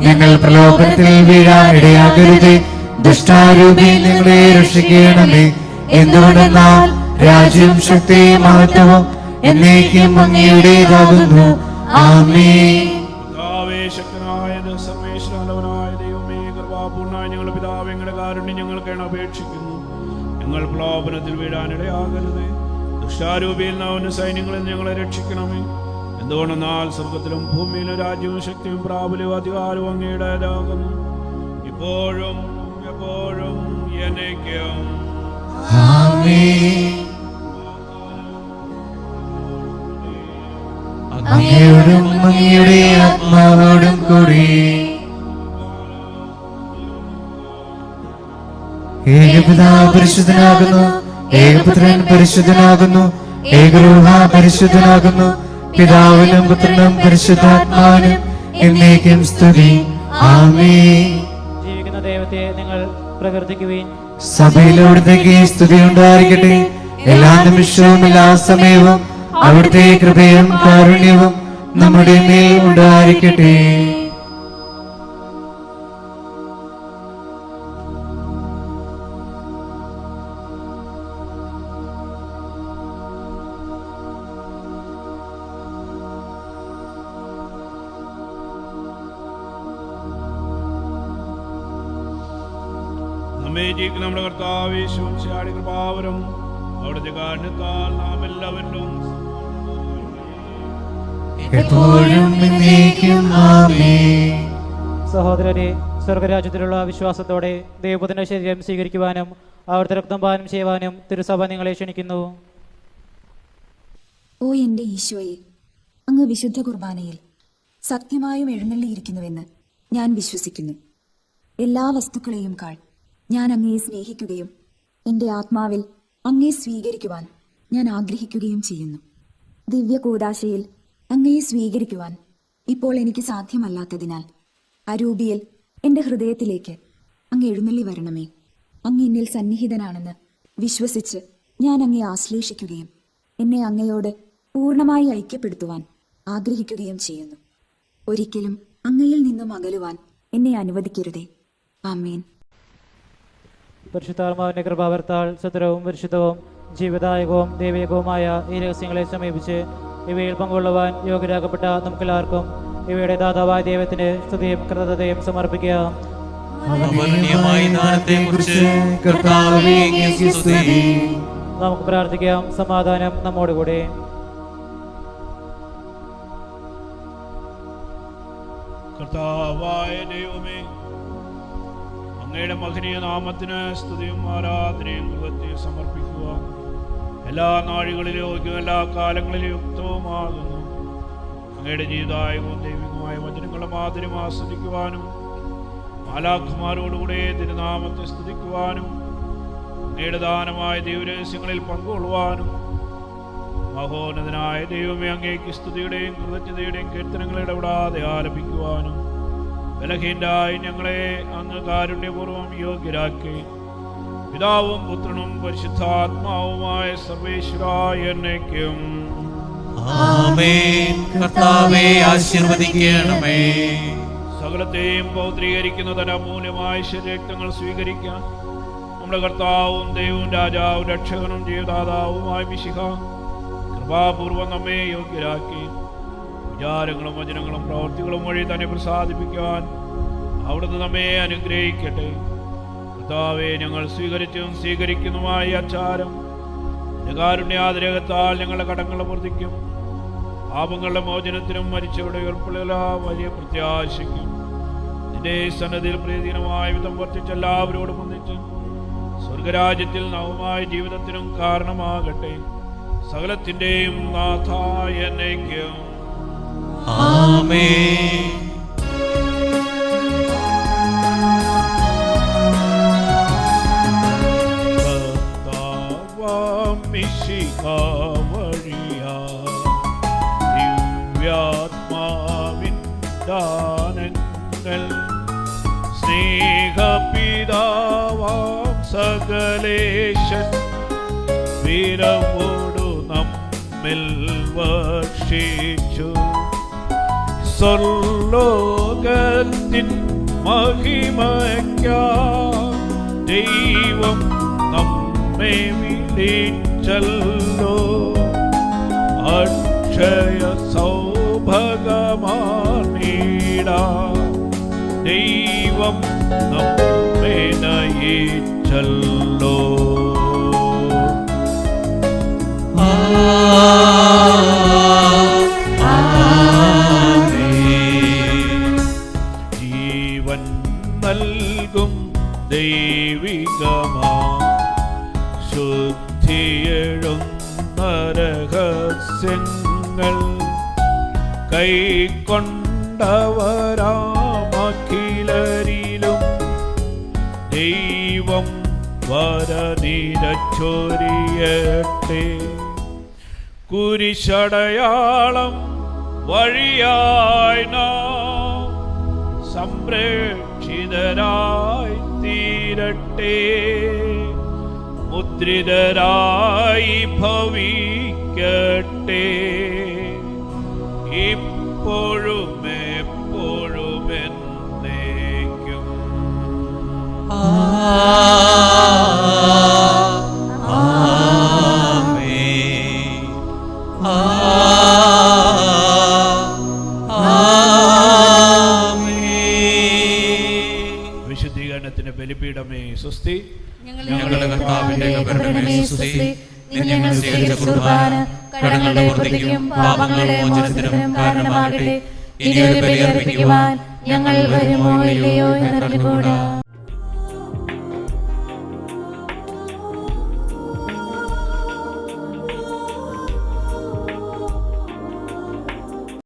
ഞങ്ങൾ പ്രലോഭനത്തിൽ വീഴാൻ ഇടയാകരുതേ. ദുഷ്ടാരൂപി ഞങ്ങളെ രക്ഷിക്കണമേ. എന്തുകൊണ്ടെന്നാൽ രാജ്യം ശക്തിയും മഹത്വവും എന്നേക്കും അങ്ങയുടേതാകുന്നു. ആമേൻ. കർത്താവേ, ശക്തനായ സർവേശ്വരനായ ദൈവമേ, കൃപാപൂർണ്ണായ ഞങ്ങളുടെ പിതാവേ, ഞങ്ങളുടെ കാരുണ്യം ഞങ്ങൾക്ക് അപേക്ഷിക്കുന്നു. ഞങ്ങൾ പ്രലോഭനത്തിൽ വീഴാനിടയാകരുതേ. ദുഷ്ടാരൂപിയിൽ നിന്ന് സൈന്യങ്ങളിൽ ഞങ്ങളെ രക്ഷിക്കണമേ. എന്തുകൊണ്ടെന്നാൽ സ്വർഗത്തിലും ഭൂമിയിലും രാജ്യവും ശക്തിയും പ്രാബല്യവും അധികാരവും അങ്ങയുടേതാകുന്നു, ഇപ്പോഴും എപ്പോഴും എന്നേക്കും. ആമേൻ. അങ്ങയോടും അങ്ങയുടെ ആത്മാവോടും കൂടി ഏകപിതാവ് പരിശുദ്ധനാകുന്നു. ഏകപുത്രൻ പരിശുദ്ധനാകുന്നു. ഏകരൂഹ പരിശുദ്ധനാകുന്നു. പിതാവിനും പുത്രനും പരിശുദ്ധാത്മാവിനും എന്നേക്കും സ്തുതി. ആമേൻ. ജീവിക്കുന്ന ദൈവത്തെ നിങ്ങൾ പ്രകീർത്തിക്കുവിൻ. സഭയിലവിടുത്തേക്ക് സ്തുതി ഉണ്ടായിരിക്കട്ടെ. എല്ലാ നിമിഷവും എല്ലാ സമയവും അവിടുത്തെ കൃപയും കാരുണ്യവും നമ്മുടെ മേൽ ഉണ്ടായിരിക്കട്ടെ. നമ്മെ ജീവിക്കുന്ന നമ്മുടെ കർത്താവ് യേശുവിന്റെ കൃപാവരം അവിടുത്തെ കാരണത്താൽ നാം എല്ലാവരിലും എപ്പോഴും എന്നേക്കും ആമേൻ. സഹോദരരെ, സ്വർഗരാജ്യത്തിലുള്ള വിശ്വാസത്തോടെ ദൈവപുത്രന്റെ ശരീരം സ്വീകരിക്കുവാനും അവിടുത്തെ രക്തം പാനം ചെയ്യുവാനും തിരുസഭ നിങ്ങളെ ക്ഷണിക്കുന്നു. ഓ എൻ്റെ ഈശോയെ, അങ്ങ് വിശുദ്ധ കുർബാനയിൽ സത്യമായും എഴുന്നള്ളിയിരിക്കുന്നുവെന്ന് ഞാൻ വിശ്വസിക്കുന്നു. എല്ലാ വസ്തുക്കളെയും കാൾ ഞാൻ അങ്ങയെ സ്നേഹിക്കുകയും എൻ്റെ ആത്മാവിൽ അങ്ങയെ സ്വീകരിക്കുവാൻ ഞാൻ ആഗ്രഹിക്കുകയും ചെയ്യുന്നു. ദിവ്യ കൂദാശയിൽ അങ്ങയെ സ്വീകരിക്കുവാൻ ഇപ്പോൾ എനിക്ക് സാധ്യമല്ലാത്തതിനാൽ അരൂപിയിൽ എൻ്റെ ഹൃദയത്തിലേക്ക് അങ്ങ് എഴുന്നള്ളി വരണമേ. അങ്ങ് എന്നിൽ സന്നിഹിതനാണെന്ന് വിശ്വസിച്ച് ഞാൻ അങ്ങയെ ആശ്ലേഷിക്കുകയും എന്നെ അങ്ങയോട് പൂർണ്ണമായി ഐക്യപ്പെടുത്തുവാൻ ആഗ്രഹിക്കുകയും ചെയ്യുന്നു. ഒരിക്കലും അങ്ങയിൽ നിന്നും അകലുവാൻ എന്നെ അനുവദിക്കരുതേ. ആമേൻ. പരിശുദ്ധാത്മാവിന്റെ കൃപാവർത്താൽ സത്യവും പരിശുദ്ധവും ജീവദായകവും ദൈവികവുമായ ഈ രഹസ്യങ്ങളെ സമീപിച്ച് ഇവയിൽ പങ്കുകൊള്ളുവാൻ യോഗ്യരാക്കപ്പെട്ട നമുക്കെല്ലാവർക്കും ഇവയുടെ ദാതാവായ ദൈവത്തിന് സ്തുതിയും കൃതജ്ഞതയും സമർപ്പിക്കാം. അവർണ്ണീയമായ ദാനത്തെക്കുറിച്ച് കർത്താവേ, അങ്ങേക്ക് സ്തുതി. നമുക്ക് പ്രാർത്ഥിക്കാം. സമാധാനം നമ്മോടുകൂടെ. കർത്താവായ ദൈവമേ, അങ്ങയുടെ മഹനീയ നാമത്തിന് സ്തുതിയും ആരാധനയും കൃതജ്ഞതയും സമർപ്പിക്കുക എല്ലാ നാഴികളിലും യോഗ്യവും എല്ലാ കാലങ്ങളിലും യുക്തവുമാകുന്നു. അങ്ങയുടെ ജീവിതായവും ദൈവികമായ വചനങ്ങളുടെ മാധുര്യം ആസ്വദിക്കുവാനും മാലാഖമാരോടുകൂടെ തിരുനാമത്തെ സ്തുതിക്കുവാനും അങ്ങയുടെ ദാനമായ ദൈവരഹസ്യങ്ങളിൽ പങ്കുകൊള്ളുവാനും മഹോന്നതനായ ദൈവമേ, അങ്ങേക്ക് സ്തുതിയുടെയും കൃതജ്ഞതയുടെയും കീർത്തനങ്ങൾ ഇടപെടാതെ ആലപിക്കുവാനും ബലഹീനരായി ഞങ്ങളെ അങ്ങ് കാരുണ്യപൂർവ്വം യോഗ്യരാക്കി പിതാവും പുത്രനും പരിശുദ്ധാത്മാവുമായ സർവേശ്വരായ എന്നേക്കും ആമേൻ. കർത്താവേ ആശീർവദിക്കണമേ. സകലത്തെയും പൗത്രീകരിക്കുന്ന തന്റെ അമൂല്യമായ ശരീരങ്ങൾ സ്വീകരിക്കാൻ നമ്മുടെ കർത്താവും ദൈവവും രാജാവും രക്ഷകനും ജീവദാതാവുമായ മിശിഹ കൃപാപൂർവം നമ്മെ യോഗ്യരാക്കി വിചാരങ്ങളും വചനങ്ങളും പ്രവൃത്തികളും വഴി തന്നെ പ്രസാദിപ്പിക്കാൻ അവിടുന്ന് നമ്മെ അനുഗ്രഹിക്കട്ടെ. കർത്താവെ, ഞങ്ങൾ സ്വീകരിച്ചും സ്വീകരിക്കുന്നതുമായ അച്ചാരം കാരുണ്യാതിരകത്താൽ ഞങ്ങളുടെ കടങ്ങളുടെ പൂർത്തിക്കും പാപങ്ങളുടെ മോചനത്തിനും മരിച്ചവരുടെ ഉൾപ്പെടെയുള്ള വലിയ പ്രത്യാശയ്ക്കും നിന്റെ സന്നദ്ധിയിൽ പ്രീതികരമായ വിധം വർദ്ധിച്ച എല്ലാവരോടും ഒന്നിച്ച് സ്വർഗരാജ്യത്തിൽ നവമായ ജീവിതത്തിനും കാരണമാകട്ടെ. സകലത്തിന്റെയും നാഥായ എന്നേക്കും ആമേൻ. ദിവ്യാത്മാവിൻ ദാനങ്ങൾ സ്നേഹപിതാവാം സകലേശൻ വീരവോടു നമ്മിൽ വർഷിച്ചു. സ്വർലോകത്തിൻ മഹിമയ്ക്കായി ദൈവം നമ്മെ വിളിച്ചല്ലോ. അക്ഷയ സൗഭഗമാർന്നീടാം ദൈവം നമ്മെ നയിച്ചല്ലോ. ജീവൻ നൽകും ദൈവികമാ ശുദ്ധിയെഴുന്ന രഹസ്യങ്ങൾ കൈക്കൊണ്ടവരാമഖിലരിലും ദൈവം വരനിരച്ചൊരിയട്ടെ. കുരിശടയാളം വഴിയായി നാം സംരക്ഷിതരായി തീരട്ടെ. മുദ്രിതരായി ഭവിക്കട്ടെ. ഇപ്പോഴും എപ്പോഴും എന്നേക്കും ആമേൻ. വിശുദ്ധീകരണത്തിന്റെ ബലിപീഠമേ സ്വസ്തി. ഞങ്ങളുടെ കർത്താവിന്റെ കബറിടമേ സ്തുതി. ഞങ്ങൾ സ്വീകരിച്ച കുർബാന കടങ്ങളുടെ പൂർത്തിക്കും പാപങ്ങളുടെ മോചനത്തിനും കാരണമാകട്ടെ. ഇനി ഒരു ബലി അർപ്പിക്കുവാൻ ഞങ്ങൾ വരുമോ ഇല്ലയോ എന്നറിഞ്ഞുകൂടാ.